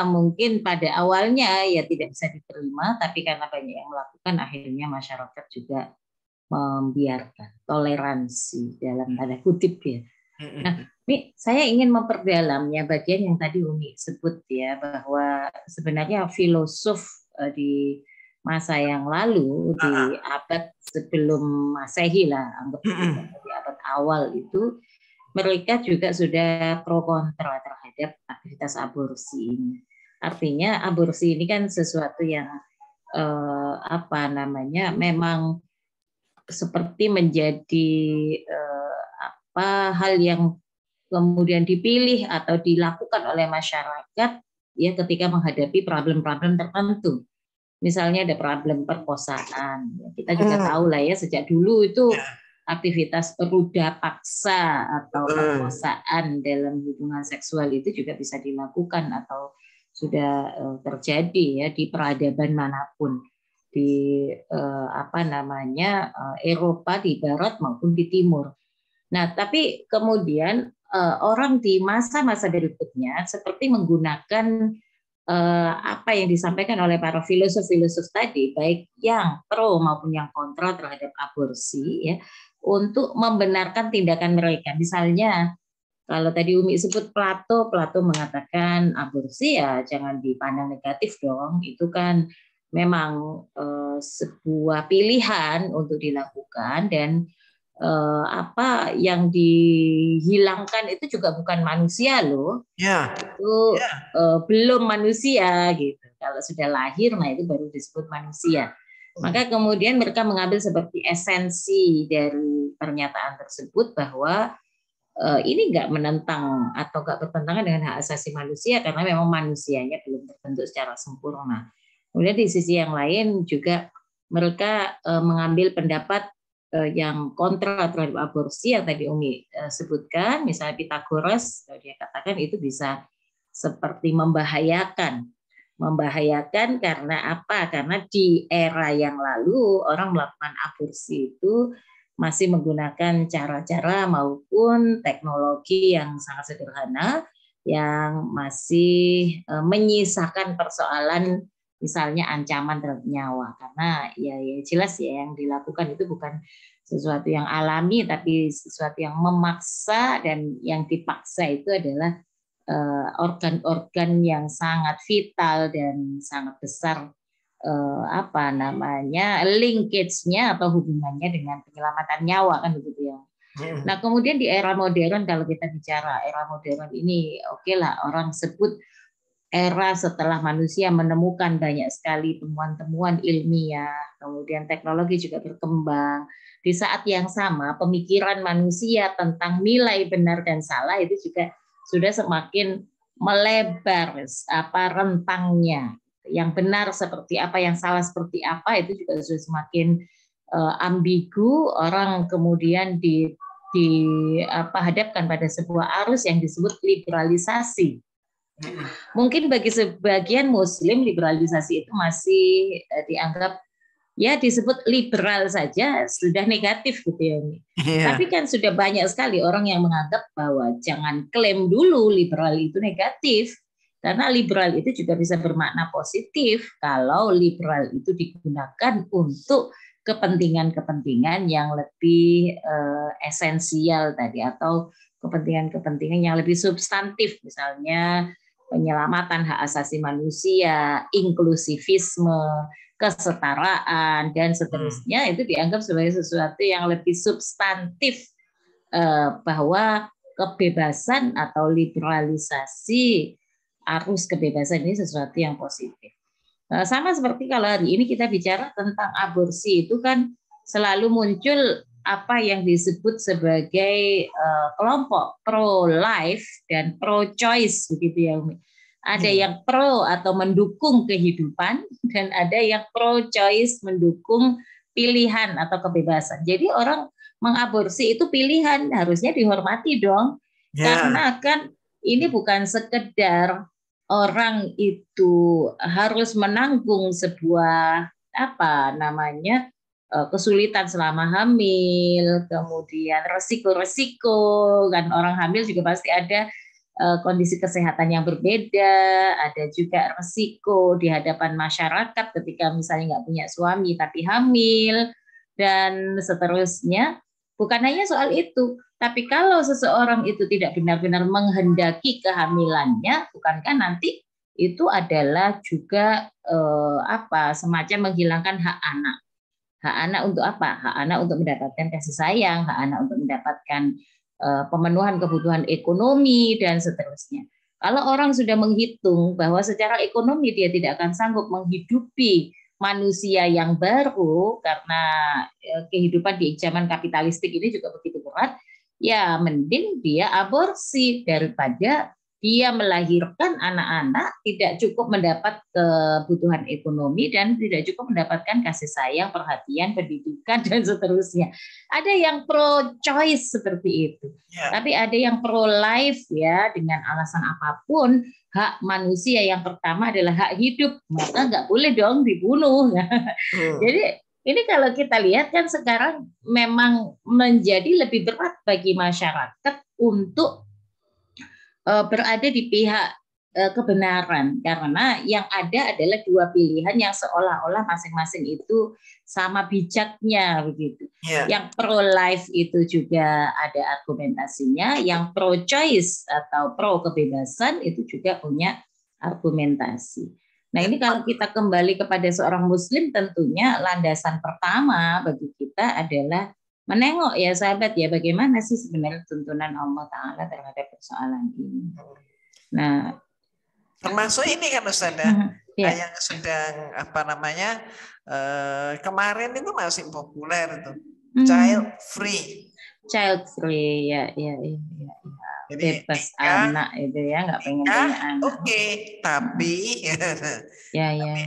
mungkin pada awalnya ya tidak bisa diterima, tapi karena banyak yang melakukan, akhirnya masyarakat juga membiarkan, toleransi dalam tanda kutip ya. Nah, ini saya ingin memperdalamnya bagian yang tadi Umi sebut ya, bahwa sebenarnya filosof di masa yang lalu, di abad sebelum Masehi lah, anggap di abad awal itu, mereka juga sudah pro kontra terhadap aktivitas aborsi ini. Artinya aborsi ini kan sesuatu yang memang seperti menjadi hal yang kemudian dipilih atau dilakukan oleh masyarakat ya ketika menghadapi problem-problem tertentu. Misalnya ada problem perkosaan. Kita juga tahu lah ya, sejak dulu itu aktivitas ruda paksa atau perkosaan dalam hubungan seksual itu juga bisa dilakukan atau sudah terjadi ya di peradaban manapun, di Eropa, di barat maupun di timur. Nah, tapi kemudian orang di masa-masa berikutnya seperti menggunakan apa yang disampaikan oleh para filosof-filosof tadi, baik yang pro maupun yang kontra terhadap aborsi ya, untuk membenarkan tindakan mereka. Misalnya kalau tadi Umi sebut Plato mengatakan aborsi ya jangan dipandang negatif dong, itu kan memang sebuah pilihan untuk dilakukan, dan apa yang dihilangkan itu juga bukan manusia loh, itu belum manusia gitu. Kalau sudah lahir, nah itu baru disebut manusia. Maka kemudian mereka mengambil seperti esensi dari pernyataan tersebut bahwa ini nggak menentang atau nggak bertentangan dengan hak asasi manusia karena memang manusianya belum terbentuk secara sempurna. Kemudian di sisi yang lain juga mereka mengambil pendapat yang kontra terhadap aborsi yang tadi Umi sebutkan, misalnya Pythagoras, dia katakan itu bisa seperti membahayakan karena apa? Karena di era yang lalu orang melakukan aborsi itu masih menggunakan cara-cara maupun teknologi yang sangat sederhana yang masih menyisakan persoalan misalnya ancaman terhadap nyawa, karena ya jelas ya yang dilakukan itu bukan sesuatu yang alami tapi sesuatu yang memaksa, dan yang dipaksa itu adalah organ-organ yang sangat vital dan sangat besar linkage-nya atau hubungannya dengan penyelamatan nyawa kan begitu ya. Nah, kemudian di era modern, kalau kita bicara era modern ini, oke lah orang sebut era setelah manusia menemukan banyak sekali temuan-temuan ilmiah, kemudian teknologi juga berkembang. Di saat yang sama, pemikiran manusia tentang nilai benar dan salah itu juga sudah semakin melebar rentangnya. Yang benar seperti apa, yang salah seperti apa, itu juga sudah semakin ambigu. Orang kemudian dihadapkan pada sebuah arus yang disebut liberalisasi. Mungkin bagi sebagian Muslim liberalisasi itu masih dianggap ya disebut liberal saja sudah negatif gitu ya. Tapi kan sudah banyak sekali orang yang menganggap bahwa jangan klaim dulu liberal itu negatif, karena liberal itu juga bisa bermakna positif kalau liberal itu digunakan untuk kepentingan-kepentingan yang lebih esensial tadi, atau kepentingan-kepentingan yang lebih substantif, misalnya penyelamatan hak asasi manusia, inklusivisme, kesetaraan, dan seterusnya. Itu dianggap sebagai sesuatu yang lebih substantif, bahwa kebebasan atau liberalisasi arus kebebasan ini sesuatu yang positif. Sama seperti kalau hari ini kita bicara tentang aborsi, itu kan selalu muncul apa yang disebut sebagai kelompok pro-life dan pro-choice begitu ya Umi. Ada yang pro atau mendukung kehidupan, dan ada yang pro choice, mendukung pilihan atau kebebasan. Jadi orang mengaborsi itu pilihan, harusnya dihormati dong. Karena kan ini bukan sekedar orang itu harus menanggung sebuah kesulitan selama hamil, kemudian resiko-resiko, kan orang hamil juga pasti ada kondisi kesehatan yang berbeda, ada juga resiko di hadapan masyarakat ketika misalnya nggak punya suami tapi hamil, dan seterusnya. Bukan hanya soal itu, tapi kalau seseorang itu tidak benar-benar menghendaki kehamilannya, bukankah nanti itu adalah juga semacam menghilangkan hak anak. Hak anak untuk apa? Hak anak untuk mendapatkan kasih sayang, hak anak untuk mendapatkan pemenuhan kebutuhan ekonomi, dan seterusnya. Kalau orang sudah menghitung bahwa secara ekonomi dia tidak akan sanggup menghidupi manusia yang baru karena kehidupan di zaman kapitalistik ini juga begitu berat, ya mending dia aborsi daripada dia melahirkan anak-anak tidak cukup mendapat kebutuhan ekonomi dan tidak cukup mendapatkan kasih sayang, perhatian, pendidikan, dan seterusnya. Ada yang pro choice seperti itu, tapi ada yang pro life ya, dengan alasan apapun. Hak manusia yang pertama adalah hak hidup, maka nggak boleh dong dibunuh. Jadi ini kalau kita lihat kan sekarang memang menjadi lebih berat bagi masyarakat untuk berada di pihak kebenaran, karena yang ada adalah dua pilihan yang seolah-olah masing-masing itu sama bijaknya begitu. Yang pro life itu juga ada argumentasinya, yang pro choice atau pro kebebasan itu juga punya argumentasi. Nah, ini kalau kita kembali kepada seorang muslim, tentunya landasan pertama bagi kita adalah menengok ya sahabat ya, bagaimana sih sebenarnya tuntunan Allah Ta'ala terhadap persoalan ini. Nah, termasuk ini kan Ustaz yang sedang kemarin itu masih populer itu child free ya. Jadi, bebas anak itu ya, nggak pengen punya anak. Oke, tapi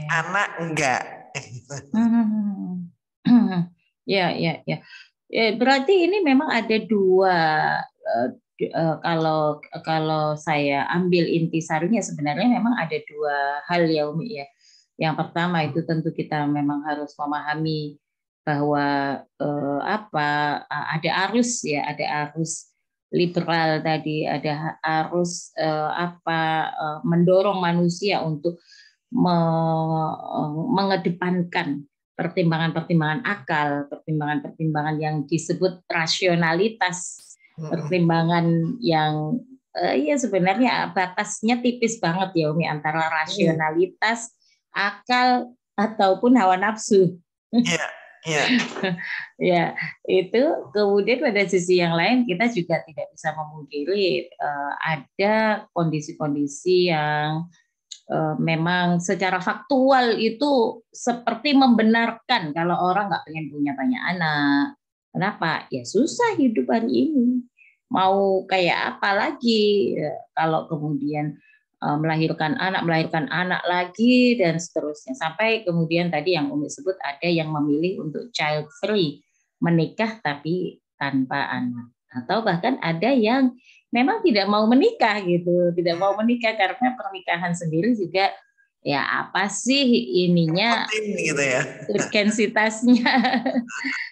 anak enggak. Ya. Berarti ini memang ada dua. Kalau saya ambil intisarinya, sebenarnya memang ada dua hal ya Umi ya. Yang pertama itu tentu kita memang harus memahami bahwa ada arus liberal tadi, ada arus mendorong manusia untuk mengedepankan pertimbangan-pertimbangan akal, pertimbangan-pertimbangan yang disebut rasionalitas, pertimbangan yang ya sebenarnya batasnya tipis banget ya Umi, antara rasionalitas, akal, ataupun hawa nafsu. Ya, itu kemudian pada sisi yang lain kita juga tidak bisa memungkiri ada kondisi-kondisi yang memang secara faktual itu seperti membenarkan kalau orang nggak pengen punya banyak anak. Kenapa? Ya susah hidup hari ini. Mau kayak apa lagi kalau kemudian melahirkan anak lagi, dan seterusnya. Sampai kemudian tadi yang Umi sebut ada yang memilih untuk child free, menikah tapi tanpa anak. Atau bahkan ada yang memang tidak mau menikah gitu, tidak mau menikah karena pernikahan sendiri juga ya apa sih ininya gitu ya.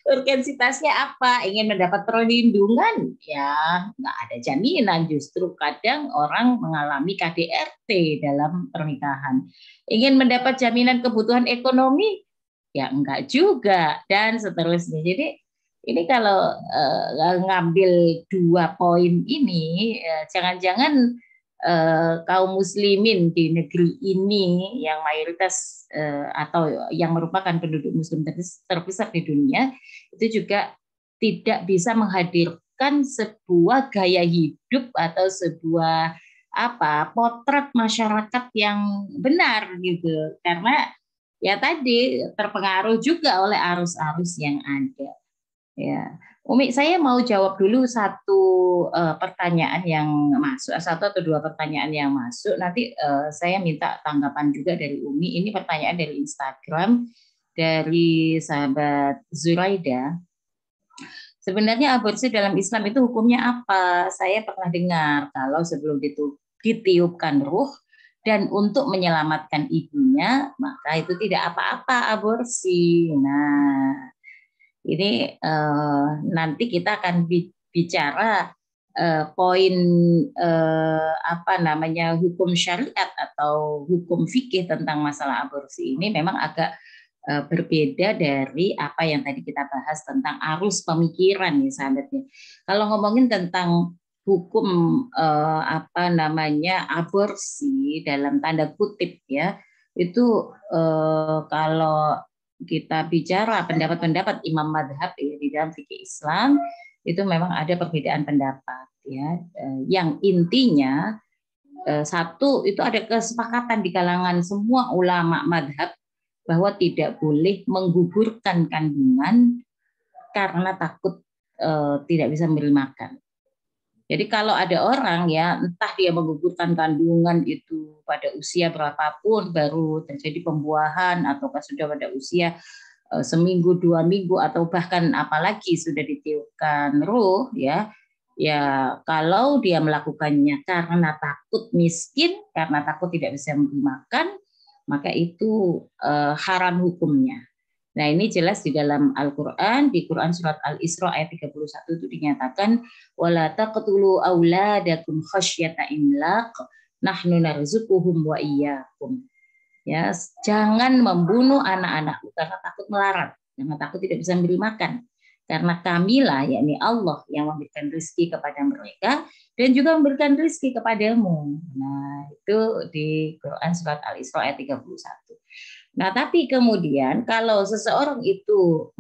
Urgensitasnya apa? Ingin mendapat perlindungan? Ya, nggak ada jaminan. Justru kadang orang mengalami KDRT dalam pernikahan. Ingin mendapat jaminan kebutuhan ekonomi? Ya, enggak juga. Dan seterusnya. Jadi, ini kalau ngambil dua poin ini, jangan-jangan kaum muslimin di negeri ini yang mayoritas atau yang merupakan penduduk muslim terbesar di dunia itu juga tidak bisa menghadirkan sebuah gaya hidup atau sebuah potret masyarakat yang benar gitu, karena ya tadi terpengaruh juga oleh arus-arus yang ada. Ya, Umi, saya mau jawab dulu satu pertanyaan yang masuk, satu atau dua pertanyaan yang masuk. Nanti saya minta tanggapan juga dari Umi. Ini pertanyaan dari Instagram dari sahabat Zuraida. Sebenarnya aborsi dalam Islam itu hukumnya apa? Saya pernah dengar kalau sebelum ditiupkan ruh dan untuk menyelamatkan ibunya, maka itu tidak apa-apa aborsi. Nah, ini nanti kita akan bicara poin apa namanya hukum syariat atau hukum fikih tentang masalah aborsi ini memang agak berbeda dari apa yang tadi kita bahas tentang arus pemikiran nih sahabatnya. Kalau ngomongin tentang hukum apa namanya aborsi dalam tanda kutip ya, itu kalau kita bicara pendapat-pendapat imam madhab ya, di dalam fikih Islam itu memang ada perbedaan pendapat ya, yang intinya satu itu ada kesepakatan di kalangan semua ulama madhab bahwa tidak boleh menggugurkan kandungan karena takut tidak bisa memberi makan. Jadi kalau ada orang ya entah dia menggugurkan kandungan itu pada usia berapapun baru terjadi pembuahan ataukah sudah pada usia seminggu 2 minggu atau bahkan apalagi sudah ditiupkan ruh ya kalau dia melakukannya karena takut miskin, karena takut tidak bisa memberi makan, maka itu haram hukumnya. Nah, ini jelas di dalam Al-Qur'an, di Quran surat Al-Isra ayat 31 itu dinyatakan wala taqtulu auladakum khasyata imlaq nahnu narzuquhum wa iyyakum. Ya, jangan membunuh anak-anakmu karena takut melarat, karena takut tidak bisa memberi makan. Karena kamilah, yakni Allah yang memberikan rezeki kepada mereka dan juga memberikan rezeki kepadamu. Nah, itu di Quran surat Al-Isra ayat 31. Nah, tapi kemudian kalau seseorang itu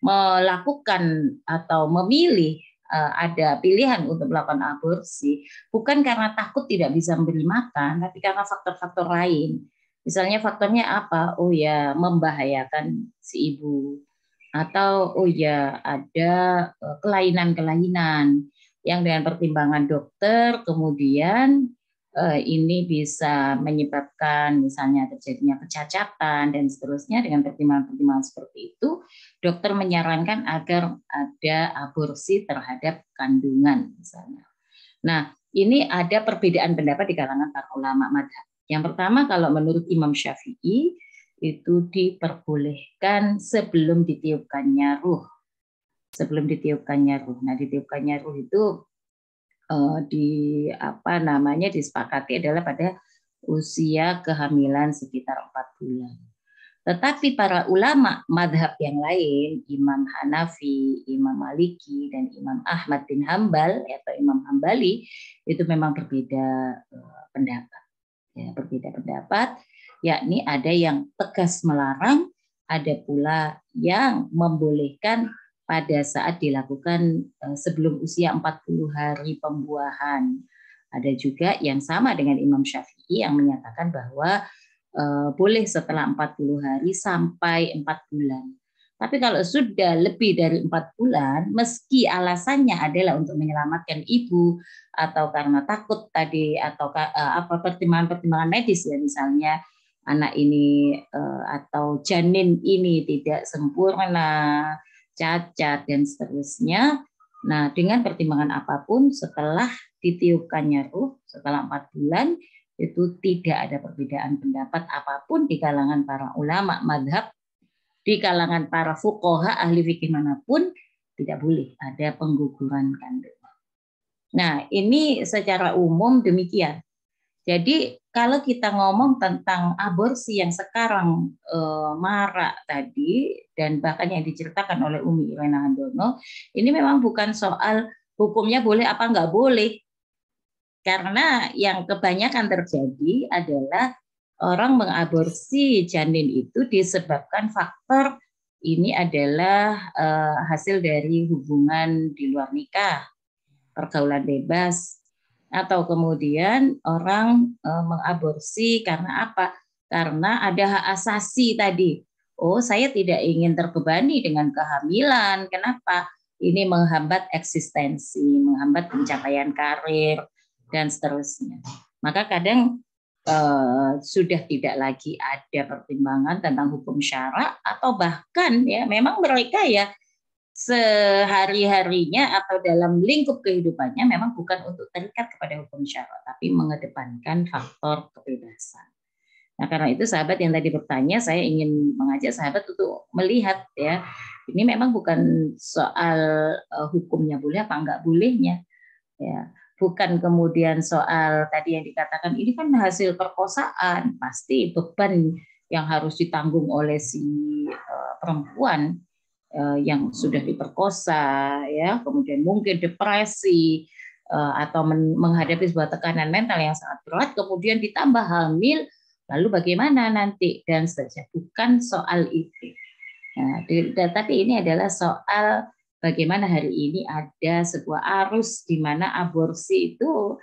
melakukan atau memilih ada pilihan untuk melakukan aborsi, bukan karena takut tidak bisa memberi makan, tapi karena faktor-faktor lain. Misalnya faktornya apa? Oh ya, membahayakan si ibu. Atau oh ya, ada kelainan-kelainan yang dengan pertimbangan dokter kemudian ini bisa menyebabkan misalnya terjadinya kecacatan dan seterusnya. Dengan pertimbangan-pertimbangan seperti itu, dokter menyarankan agar ada aborsi terhadap kandungan misalnya. Nah, ini ada perbedaan pendapat di kalangan para ulama madhab. Yang pertama, kalau menurut Imam Syafi'i itu diperbolehkan sebelum ditiupkannya ruh. Sebelum ditiupkannya ruh. Nah, ditiupkannya ruh itu disepakati adalah pada usia kehamilan sekitar 4 bulan. Tetapi para ulama madhab yang lain, Imam Hanafi, Imam Maliki, dan Imam Ahmad bin Hambal atau Imam Hambali itu memang berbeda pendapat. Ya, berbeda pendapat, yakni ada yang tegas melarang, ada pula yang membolehkan pada saat dilakukan sebelum usia 40 hari pembuahan. Ada juga yang sama dengan Imam Syafi'i yang menyatakan bahwa boleh setelah 40 hari sampai 4 bulan. Tapi kalau sudah lebih dari 4 bulan, meski alasannya adalah untuk menyelamatkan ibu atau karena takut tadi atau pertimbangan-pertimbangan medis ya, misalnya anak ini atau janin ini tidak sempurna, cacat dan seterusnya. Nah, dengan pertimbangan apapun setelah ditiupkannya ruh setelah 4 bulan itu tidak ada perbedaan pendapat apapun di kalangan para ulama madhab, di kalangan para fuqaha ahli fikih manapun tidak boleh ada pengguguran kandungan. Nah, ini secara umum demikian. Jadi kalau kita ngomong tentang aborsi yang sekarang marak tadi dan bahkan yang diceritakan oleh Umi Irena Handono, ini memang bukan soal hukumnya boleh apa nggak boleh. Karena yang kebanyakan terjadi adalah orang mengaborsi janin itu disebabkan faktor ini adalah hasil dari hubungan di luar nikah, pergaulan bebas, atau kemudian orang mengaborsi karena apa? Karena ada hak asasi tadi. oh saya tidak ingin terbebani dengan kehamilan. Kenapa? Ini menghambat eksistensi, menghambat pencapaian karir, dan seterusnya. Maka kadang sudah tidak lagi ada pertimbangan tentang hukum syara, atau bahkan ya memang mereka ya sehari-harinya atau dalam lingkup kehidupannya memang bukan untuk terikat kepada hukum syara, tapi mengedepankan faktor kebebasan. Nah, karena itu sahabat yang tadi bertanya, saya ingin mengajak sahabat untuk melihat ya, ini memang bukan soal hukumnya boleh apa enggak bolehnya, ya. Bukan kemudian soal tadi yang dikatakan ini kan hasil perkosaan, pasti beban yang harus ditanggung oleh si perempuan yang sudah diperkosa, ya, kemudian mungkin depresi atau menghadapi sebuah tekanan mental yang sangat berat, kemudian ditambah hamil. Lalu bagaimana nanti dan seterusnya, bukan soal itu. Nah, tapi ini adalah soal bagaimana hari ini ada sebuah arus di mana aborsi itu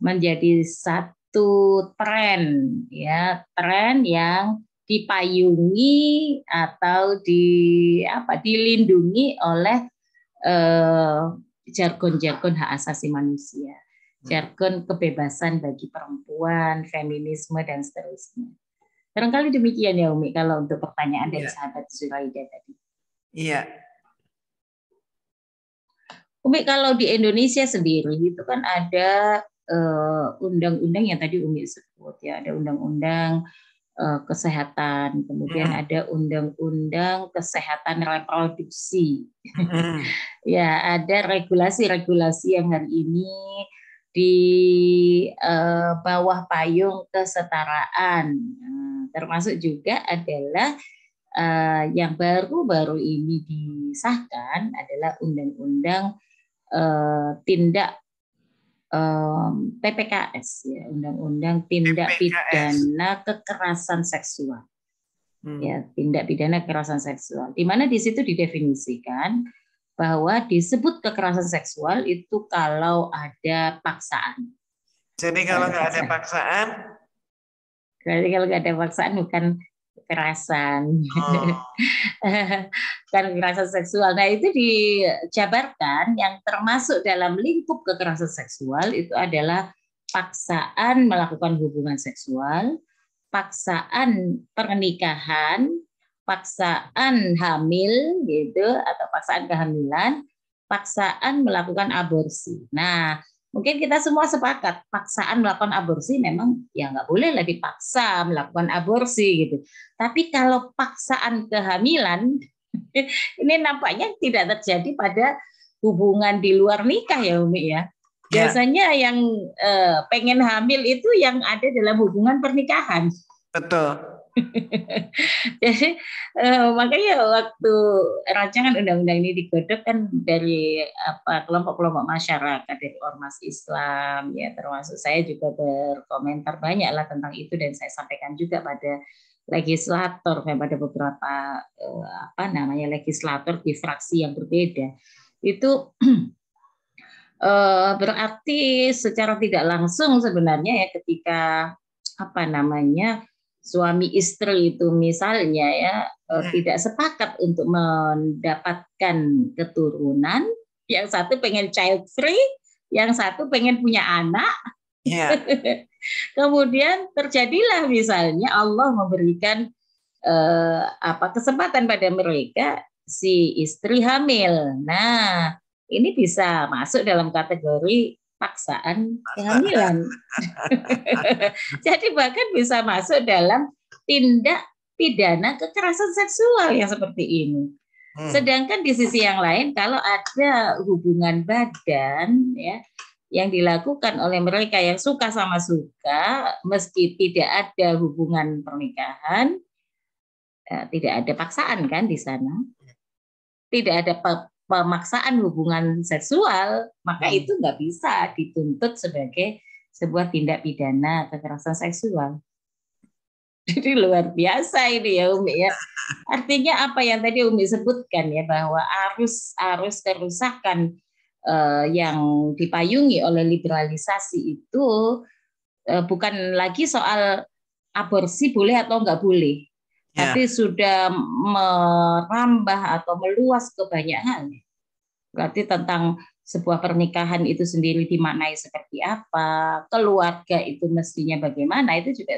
menjadi satu tren, ya, tren yang dipayungi atau dilindungi oleh jargon-jargon hak asasi manusia. Jargon kebebasan bagi perempuan, feminisme, dan seterusnya. Barangkali demikian ya Umi, kalau untuk pertanyaan dari sahabat Zuraida tadi. Iya. Umi, kalau di Indonesia sendiri itu kan ada undang-undang yang tadi Umi sebut, ya, ada undang-undang kesehatan, kemudian ada undang-undang kesehatan reproduksi. Ya, ada regulasi-regulasi yang hari ini di bawah payung kesetaraan. Termasuk juga adalah yang baru-baru ini disahkan adalah undang-undang tindak PPKS, ya, undang-undang tindak pidana kekerasan seksual. Ya, tindak pidana kekerasan seksual. Di mana di situ didefinisikan bahwa disebut kekerasan seksual itu kalau ada paksaan. Jadi kalau nggak ada paksaan? Berarti kalau nggak ada paksaan bukan kekerasan. Kan kekerasan seksual. Nah, itu dijabarkan yang termasuk dalam lingkup kekerasan seksual itu adalah paksaan melakukan hubungan seksual, paksaan pernikahan, paksaan hamil gitu atau paksaan kehamilan, paksaan melakukan aborsi. Nah, mungkin kita semua sepakat paksaan melakukan aborsi memang ya nggak boleh lah dipaksa melakukan aborsi gitu. Tapi kalau paksaan kehamilan ini nampaknya tidak terjadi pada hubungan di luar nikah ya Umi ya. Biasanya yang pengen hamil itu yang ada dalam hubungan pernikahan. Betul. Jadi makanya waktu rancangan undang-undang ini digodok kan dari kelompok-kelompok masyarakat, dari ormas Islam, ya, termasuk saya juga berkomentar banyak lah tentang itu, dan saya sampaikan juga pada legislator, pada beberapa legislator di fraksi yang berbeda. Itu berarti secara tidak langsung sebenarnya ya ketika suami istri itu misalnya ya tidak sepakat untuk mendapatkan keturunan, yang satu pengen child free, yang satu pengen punya anak. Kemudian terjadilah misalnya Allah memberikan kesempatan pada mereka, si istri hamil. Nah, ini bisa masuk dalam kategori paksaan kehamilan. Jadi bahkan bisa masuk dalam tindak pidana kekerasan seksual yang seperti ini. Sedangkan di sisi yang lain, kalau ada hubungan badan ya yang dilakukan oleh mereka yang suka sama suka, meski tidak ada hubungan pernikahan, tidak ada paksaan kan di sana, tidak ada pemaksaan hubungan seksual, maka itu nggak bisa dituntut sebagai sebuah tindak pidana kekerasan seksual. Jadi luar biasa ini ya Umi ya. Artinya apa yang tadi Umi sebutkan ya, bahwa arus kerusakan yang dipayungi oleh liberalisasi itu bukan lagi soal aborsi boleh atau nggak boleh, tapi sudah merambah atau meluas ke banyak hal. Berarti tentang sebuah pernikahan itu sendiri dimaknai seperti apa, keluarga itu mestinya bagaimana, itu juga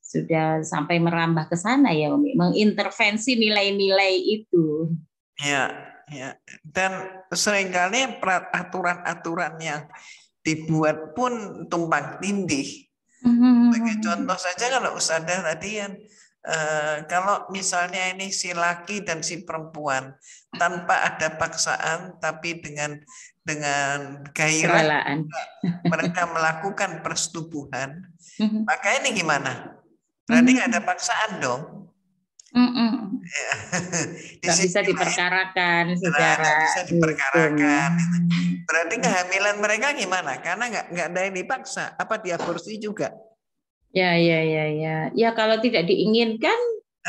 sudah sampai merambah ke sana ya, Umi, mengintervensi nilai-nilai itu. Ya, ya. Dan seringkali aturan-aturan yang dibuat pun tumpang tindih. Sebagai contoh saja kalau Ustazah tadi kan, kalau misalnya ini si laki dan si perempuan tanpa ada paksaan tapi dengan gairah mereka melakukan persetubuhan, maka ini gimana? Berarti nggak ada paksaan dong. Nggak bisa diperkarakan secara bisa diperkarakan. Berarti kehamilan mereka gimana? Karena nggak ada yang dipaksa. Apa diaborsi juga? Ya. Ya kalau tidak diinginkan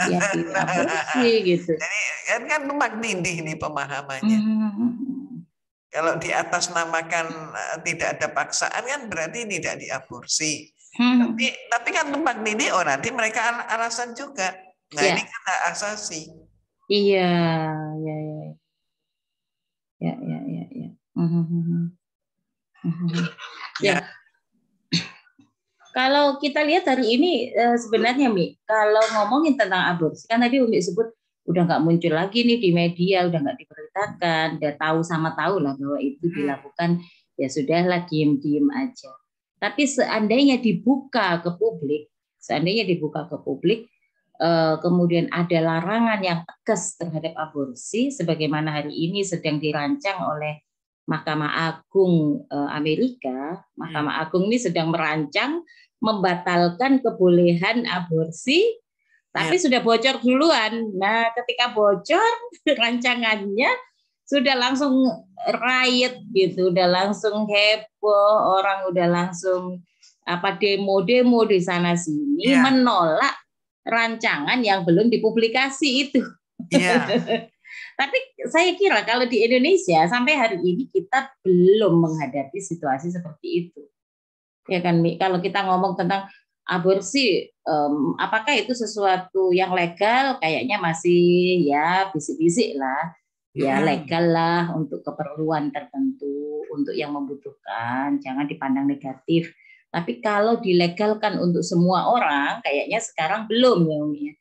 ya diaborsi gitu. Jadi kan tumpang tindih nih pemahamannya. Kalau di atas namakan tidak ada paksaan kan berarti tidak diaborsi. Tapi kan tumpang tindih, nanti mereka alasan juga. Nah ini kan hak asasi. Iya, ya. Kalau kita lihat hari ini sebenarnya Mi, kalau ngomongin tentang aborsi kan tadi Umi sebut udah nggak muncul lagi nih di media, udah nggak diberitakan, udah tahu sama tahu lah bahwa itu dilakukan, ya sudahlah diem-diem aja. Tapi seandainya dibuka ke publik, kemudian ada larangan yang tegas terhadap aborsi, sebagaimana hari ini sedang dirancang oleh Mahkamah Agung Amerika. Mahkamah Agung ini sedang merancang membatalkan kebolehan aborsi, tapi sudah bocor duluan. Nah, ketika bocor rancangannya sudah langsung riot gitu, udah langsung heboh, orang udah langsung demo-demo di sana sini menolak rancangan yang belum dipublikasi itu. Tapi saya kira kalau di Indonesia sampai hari ini kita belum menghadapi situasi seperti itu. Ya kan, kalau kita ngomong tentang aborsi, apakah itu sesuatu yang legal? Kayaknya masih ya bisik-bisik lah. Ya legal lah untuk keperluan tertentu, untuk yang membutuhkan, jangan dipandang negatif. Tapi kalau dilegalkan untuk semua orang, kayaknya sekarang belum ya.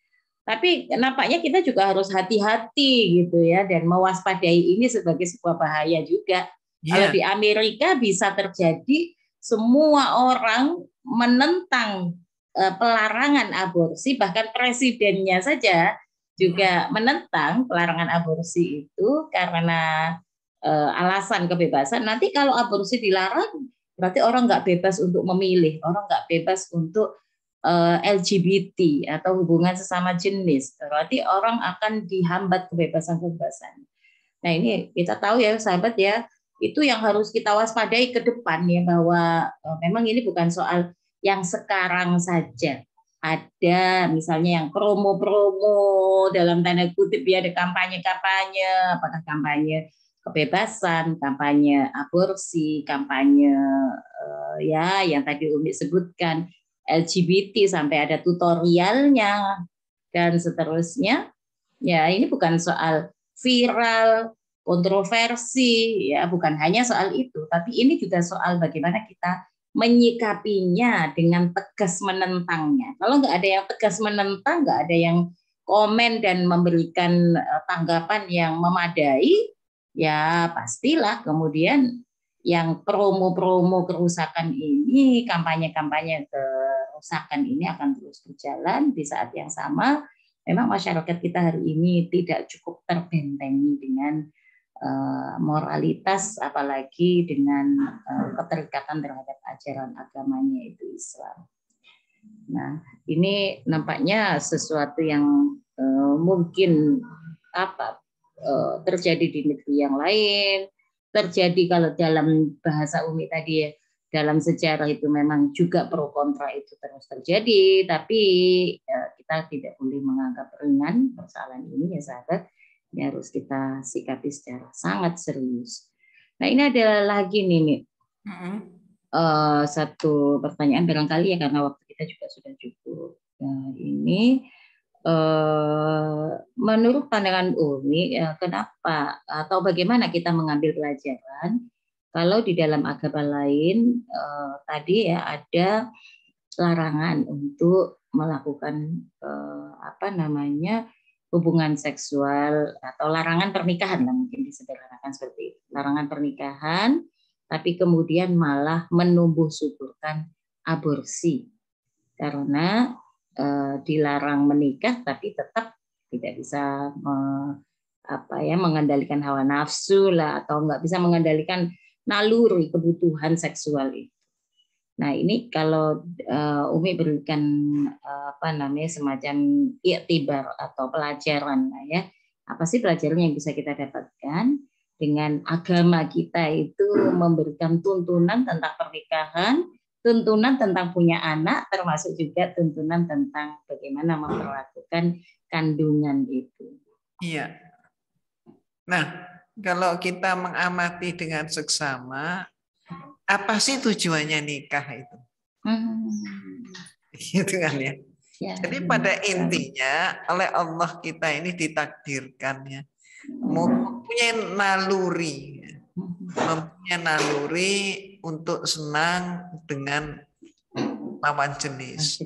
Tapi nampaknya kita juga harus hati-hati gitu ya, dan mewaspadai ini sebagai sebuah bahaya juga. Kalau di Amerika bisa terjadi semua orang menentang pelarangan aborsi, bahkan presidennya saja juga menentang pelarangan aborsi itu karena alasan kebebasan. Nanti kalau aborsi dilarang, berarti orang nggak bebas untuk memilih, orang nggak bebas untuk LGBT atau hubungan sesama jenis, berarti orang akan dihambat kebebasan-kebebasan. Nah ini kita tahu ya sahabat ya, itu yang harus kita waspadai ke depan ya, bahwa memang ini bukan soal yang sekarang saja. Ada misalnya yang promo-promo dalam tanda kutip ya, ada kampanye-kampanye, apakah kampanye kebebasan, kampanye aborsi, kampanye ya yang tadi Umi sebutkan, LGBT sampai ada tutorialnya dan seterusnya. Ya, ini bukan soal viral, kontroversi, ya bukan hanya soal itu, tapi ini juga soal bagaimana kita menyikapinya dengan tegas menentangnya. Kalau nggak ada yang tegas menentang, nggak ada yang komen dan memberikan tanggapan yang memadai, ya pastilah kemudian yang promo-promo kerusakan ini, kampanye-kampanye kerusakan ini akan terus berjalan. Di saat yang sama, memang masyarakat kita hari ini tidak cukup terbentengi dengan moralitas, apalagi dengan keterikatan terhadap ajaran agamanya itu Islam. Nah, ini nampaknya sesuatu yang mungkin terjadi di negeri yang lain, terjadi kalau dalam bahasa Umi tadi ya, dalam sejarah itu memang juga pro kontra itu terus terjadi, tapi kita tidak boleh menganggap ringan persoalan ini ya sahabat, ini harus kita sikapi secara sangat serius. Nah ini ada lagi nih satu pertanyaan barangkali ya, karena waktu kita juga sudah cukup. Nah, ini menurut pandangan Umi, kenapa atau bagaimana kita mengambil pelajaran kalau di dalam agama lain tadi ya ada larangan untuk melakukan hubungan seksual atau larangan pernikahan lah, mungkin disederhanakan seperti itu. Larangan pernikahan, tapi kemudian malah menumbuh suburkan aborsi karena dilarang menikah tapi tetap tidak bisa mengendalikan hawa nafsu lah, atau nggak bisa mengendalikan naluri kebutuhan seksual itu. Nah, ini kalau Umi berikan semacam iktibar atau pelajaran ya. Apa sih pelajaran yang bisa kita dapatkan dengan agama kita itu memberikan tuntunan tentang pernikahan, tuntunan tentang punya anak, termasuk juga tuntunan tentang bagaimana memperlakukan kandungan itu. Iya. Nah, kalau kita mengamati dengan seksama, apa sih tujuannya nikah itu? Gitu kan ya. Jadi pada intinya oleh Allah kita ini ditakdirkan ya, mempunyai naluri untuk senang dengan lawan jenis.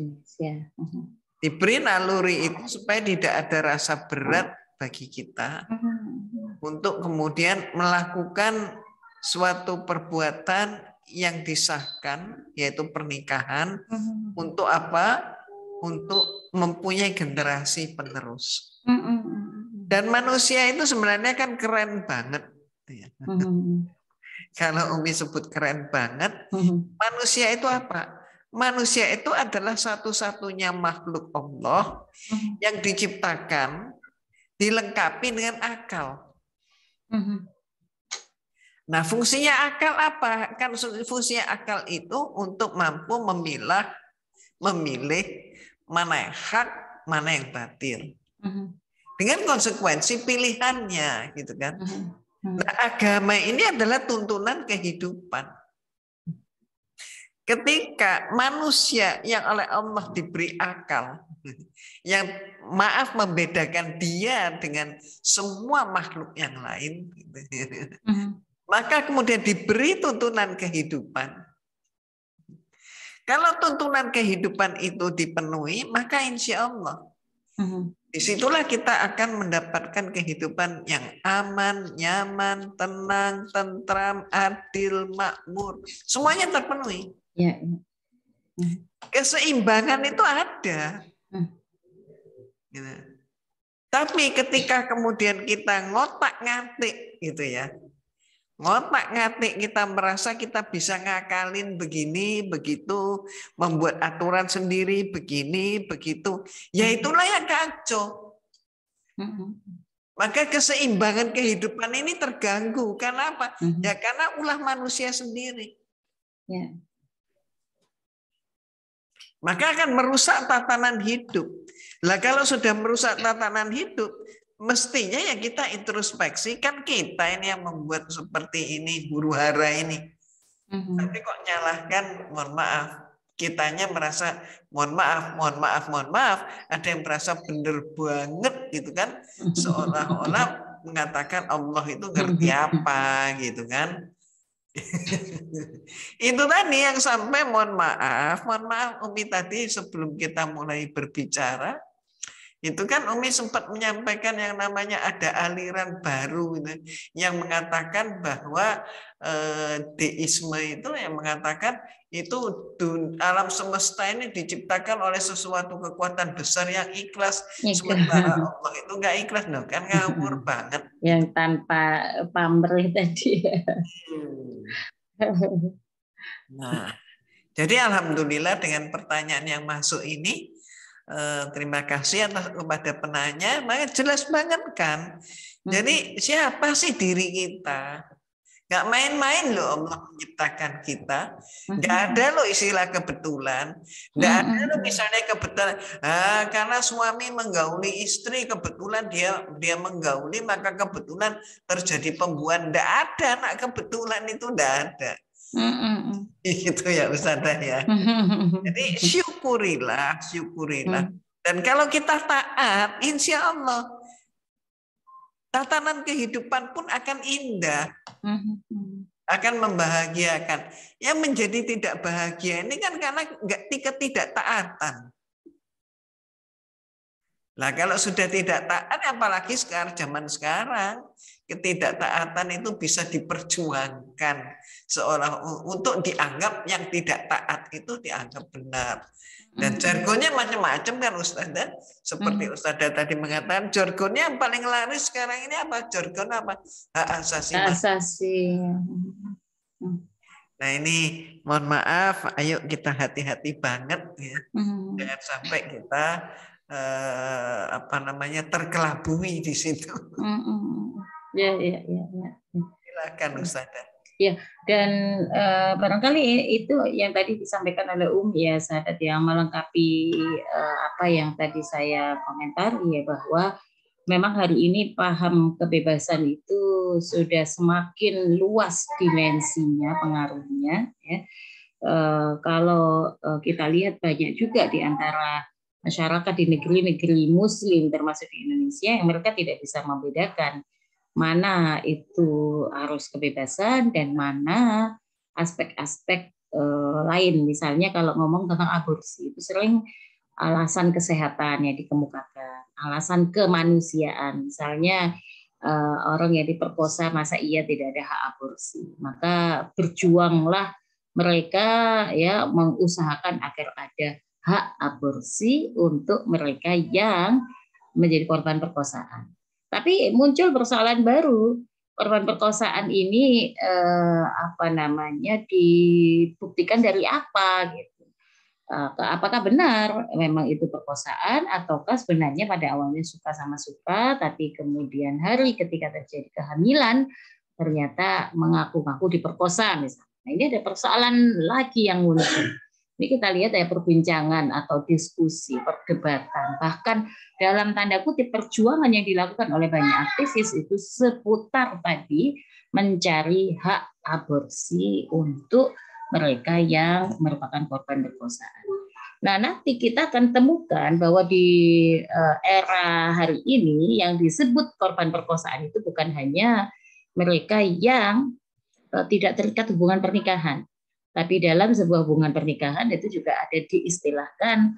Diberi naluri itu supaya tidak ada rasa berat bagi kita untuk kemudian melakukan suatu perbuatan yang disahkan, yaitu pernikahan. Untuk apa? Untuk mempunyai generasi penerus. Dan manusia itu sebenarnya kan keren banget. Kalau Umi sebut keren banget, manusia itu apa? Manusia itu adalah satu-satunya makhluk Allah yang diciptakan dilengkapi dengan akal. Nah, fungsinya akal apa? Kan fungsinya akal itu untuk mampu memilih mana yang hak, mana yang batil. Dengan konsekuensi pilihannya, gitu kan. Nah, agama ini adalah tuntunan kehidupan. Ketika manusia yang oleh Allah diberi akal, yang membedakan dia dengan semua makhluk yang lain, maka kemudian diberi tuntunan kehidupan. Kalau tuntunan kehidupan itu dipenuhi, maka insya Allah disitulah kita akan mendapatkan kehidupan yang aman, nyaman, tenang, tentram, adil, makmur. Semuanya terpenuhi. Keseimbangan itu ada. Gitu. Tapi ketika kemudian kita ngotak-ngatik gitu ya, ngotak-ngatik, kita merasa kita bisa ngakalin begini, begitu, membuat aturan sendiri begini, begitu. Ya itulah yang kacau. Maka keseimbangan kehidupan ini terganggu. Karena apa? Ya karena ulah manusia sendiri. Maka akan merusak tatanan hidup. Lah kalau sudah merusak tatanan hidup, mestinya ya kita introspeksi, kan kita ini yang membuat seperti ini, huru hara ini. Tapi kok nyalahkan, mohon maaf, kitanya merasa mohon maaf, ada yang merasa bener banget gitu kan, seolah-olah mengatakan Allah itu ngerti apa gitu kan. Itu tadi yang sampai mohon maaf Umi tadi sebelum kita mulai berbicara itu kan Umi sempat menyampaikan yang namanya ada aliran baru gitu, yang mengatakan bahwa deisme itu yang mengatakan itu alam semesta ini diciptakan oleh sesuatu kekuatan besar yang ikhlas, sementara Allah itu nggak ikhlas, loh kan ngawur banget. Yang tanpa pamrih tadi. Nah, jadi alhamdulillah dengan pertanyaan yang masuk ini, terima kasih atas kepada penanya, maka jelas banget kan. Jadi siapa sih diri kita? Gak main-main loh Allah menciptakan kita. Gak ada loh istilah kebetulan. Gak ada loh misalnya kebetulan. Karena suami menggauli istri, kebetulan dia menggauli, maka kebetulan terjadi pembuahan. Gak ada anak kebetulan itu, gak ada. Itu ya Ustazah ya. Jadi syukurilah. Dan kalau kita taat, insya Allah tatanan kehidupan pun akan indah, akan membahagiakan. Yang menjadi tidak bahagia ini kan karena ketidaktaatan. Nah, kalau sudah tidak taat, apalagi zaman sekarang, ketidaktaatan itu bisa diperjuangkan seolah untuk dianggap yang tidak taat itu dianggap benar. Dan jargonnya macam-macam kan Ustazah. Seperti Ustazah tadi mengatakan, jargonnya yang paling laris sekarang ini apa? Jargon apa? Hak asasi manusia. Nah ini mohon maaf, ayo kita hati-hati banget ya. Jangan sampai kita terkelabui di situ. Ya. Silakan Ustazah. Ya, dan barangkali itu yang tadi disampaikan oleh ya, Sahadat, yang melengkapi apa yang tadi saya komentari ya, bahwa memang hari ini paham kebebasan itu sudah semakin luas dimensinya, pengaruhnya. Ya. Kalau kita lihat banyak juga di antara masyarakat di negeri-negeri Muslim termasuk di Indonesia yang mereka tidak bisa membedakan mana itu harus kebebasan dan mana aspek-aspek lain. Misalnya kalau ngomong tentang aborsi itu sering alasan kesehatan yang dikemukakan, alasan kemanusiaan. Misalnya orang yang diperkosa masa iya tidak ada hak aborsi. Maka berjuanglah mereka ya mengusahakan agar ada hak aborsi untuk mereka yang menjadi korban perkosaan. Tapi muncul persoalan baru, korban perkosaan ini dibuktikan dari apa gitu. Apakah benar memang itu perkosaan ataukah sebenarnya pada awalnya suka sama suka, tapi kemudian hari ketika terjadi kehamilan ternyata mengaku-ngaku diperkosa misalnya. Nah, ini ada persoalan lagi yang muncul. Ini kita lihat ya perbincangan atau diskusi, perdebatan, bahkan dalam tanda kutip perjuangan yang dilakukan oleh banyak aktivis itu seputar tadi mencari hak aborsi untuk mereka yang merupakan korban perkosaan. Nah, nanti kita akan temukan bahwa di era hari ini yang disebut korban perkosaan itu bukan hanya mereka yang tidak terikat hubungan pernikahan. Tapi dalam sebuah hubungan pernikahan itu juga ada diistilahkan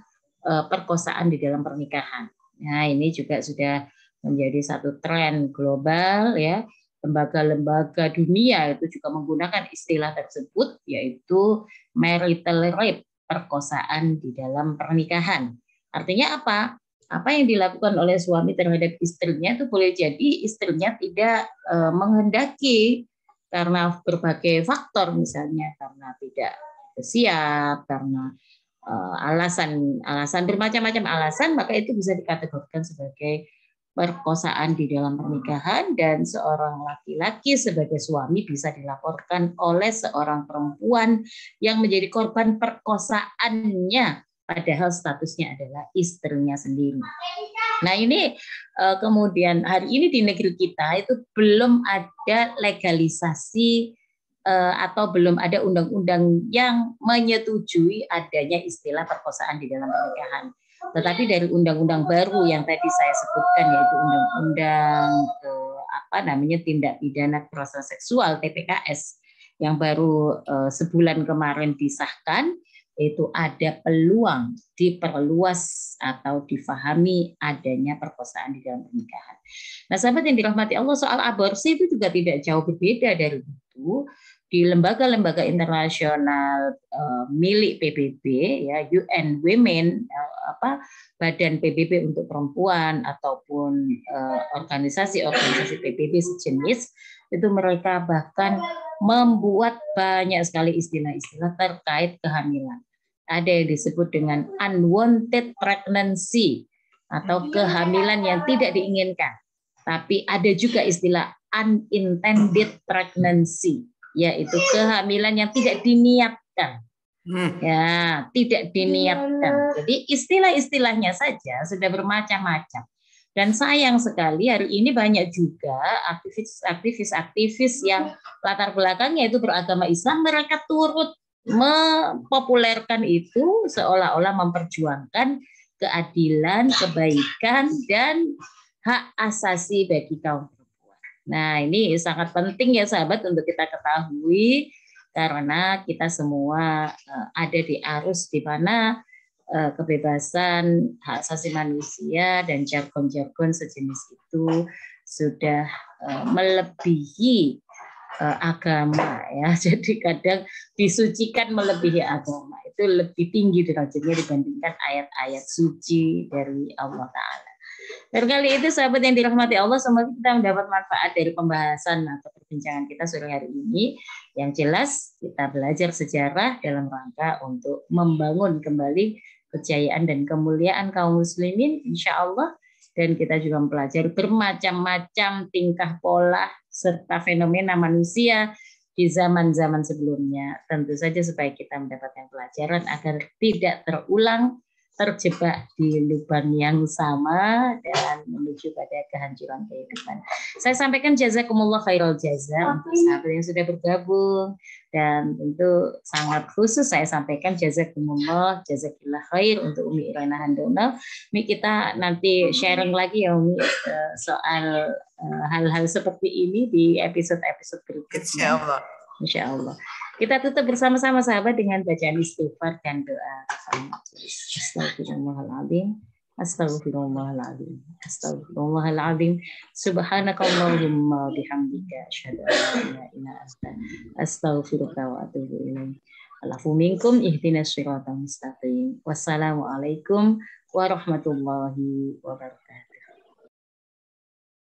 perkosaan di dalam pernikahan. Nah, ini juga sudah menjadi satu tren global ya. Lembaga-lembaga dunia itu juga menggunakan istilah tersebut, yaitu marital rape, perkosaan di dalam pernikahan. Artinya apa? Apa yang dilakukan oleh suami terhadap istrinya itu boleh jadi istrinya tidak menghendaki karena berbagai faktor, misalnya karena tidak siap, karena alasan bermacam-macam alasan, maka itu bisa dikategorikan sebagai perkosaan di dalam pernikahan, dan seorang laki-laki sebagai suami bisa dilaporkan oleh seorang perempuan yang menjadi korban perkosaannya, padahal statusnya adalah istrinya sendiri. Nah, ini kemudian hari ini di negeri kita itu belum ada legalisasi atau belum ada undang-undang yang menyetujui adanya istilah perkosaan di dalam pernikahan. Tetapi dari undang-undang baru yang tadi saya sebutkan, yaitu undang-undang tindak pidana kekerasan seksual TPKS yang baru sebulan kemarin disahkan, itu ada peluang diperluas atau difahami adanya perkosaan di dalam pernikahan. Nah, sahabat yang dirahmati Allah, soal aborsi itu juga tidak jauh berbeda dari itu. Di lembaga-lembaga internasional milik PBB ya, UN Women, Badan PBB untuk perempuan ataupun organisasi-organisasi PBB sejenis, itu mereka bahkan membuat banyak sekali istilah-istilah terkait kehamilan. Ada yang disebut dengan unwanted pregnancy atau kehamilan yang tidak diinginkan. Tapi ada juga istilah unintended pregnancy, yaitu kehamilan yang tidak diniatkan. Ya, tidak diniatkan. Jadi istilah-istilahnya saja sudah bermacam-macam. Dan sayang sekali hari ini banyak juga aktivis yang latar belakangnya itu beragama Islam, mereka turut mempopulerkan itu seolah-olah memperjuangkan keadilan, kebaikan, dan hak asasi bagi kaum perempuan. Nah, ini sangat penting ya sahabat untuk kita ketahui, karena kita semua ada di arus di mana kebebasan hak asasi manusia dan jargon-jargon sejenis itu sudah melebihi agama ya. Jadi kadang disucikan melebihi agama, itu lebih tinggi derajatnya dibandingkan ayat-ayat suci dari Allah Ta'ala. Barangkali itu sahabat yang dirahmati Allah, semoga kita mendapat manfaat dari pembahasan atau perbincangan kita sore hari ini. Yang jelas kita belajar sejarah dalam rangka untuk membangun kembali kejayaan dan kemuliaan kaum muslimin insya Allah. Dan kita juga mempelajari bermacam-macam tingkah pola serta fenomena manusia di zaman-zaman sebelumnya. Tentu saja supaya kita mendapatkan pelajaran agar tidak terulang terjebak di lubang yang sama dan menuju pada kehancuran kehidupan. Saya sampaikan jazakumullah khairal jaza untuk sahabat yang sudah bergabung, dan tentu sangat khusus saya sampaikan jazakumullah jazakillah khair untuk Umi Irana Handono. Umi, kita nanti sharing lagi ya Umi soal hal-hal seperti ini di episode-episode berikutnya. Insya Allah. Kita tutup bersama-sama sahabat dengan bacaan istighfar dan doa. Astagfirullahaladzim. Astagfirullahaladzim. Astagfirullahaladzim. Subhanakallahumma bihamdika asyhadu an la ilaha illa anta astaghfiruka wa atubu ilaik. Alafu minkum ihdinas siratal mustaqim. Wassalamualaikum warahmatullahi wabarakatuh.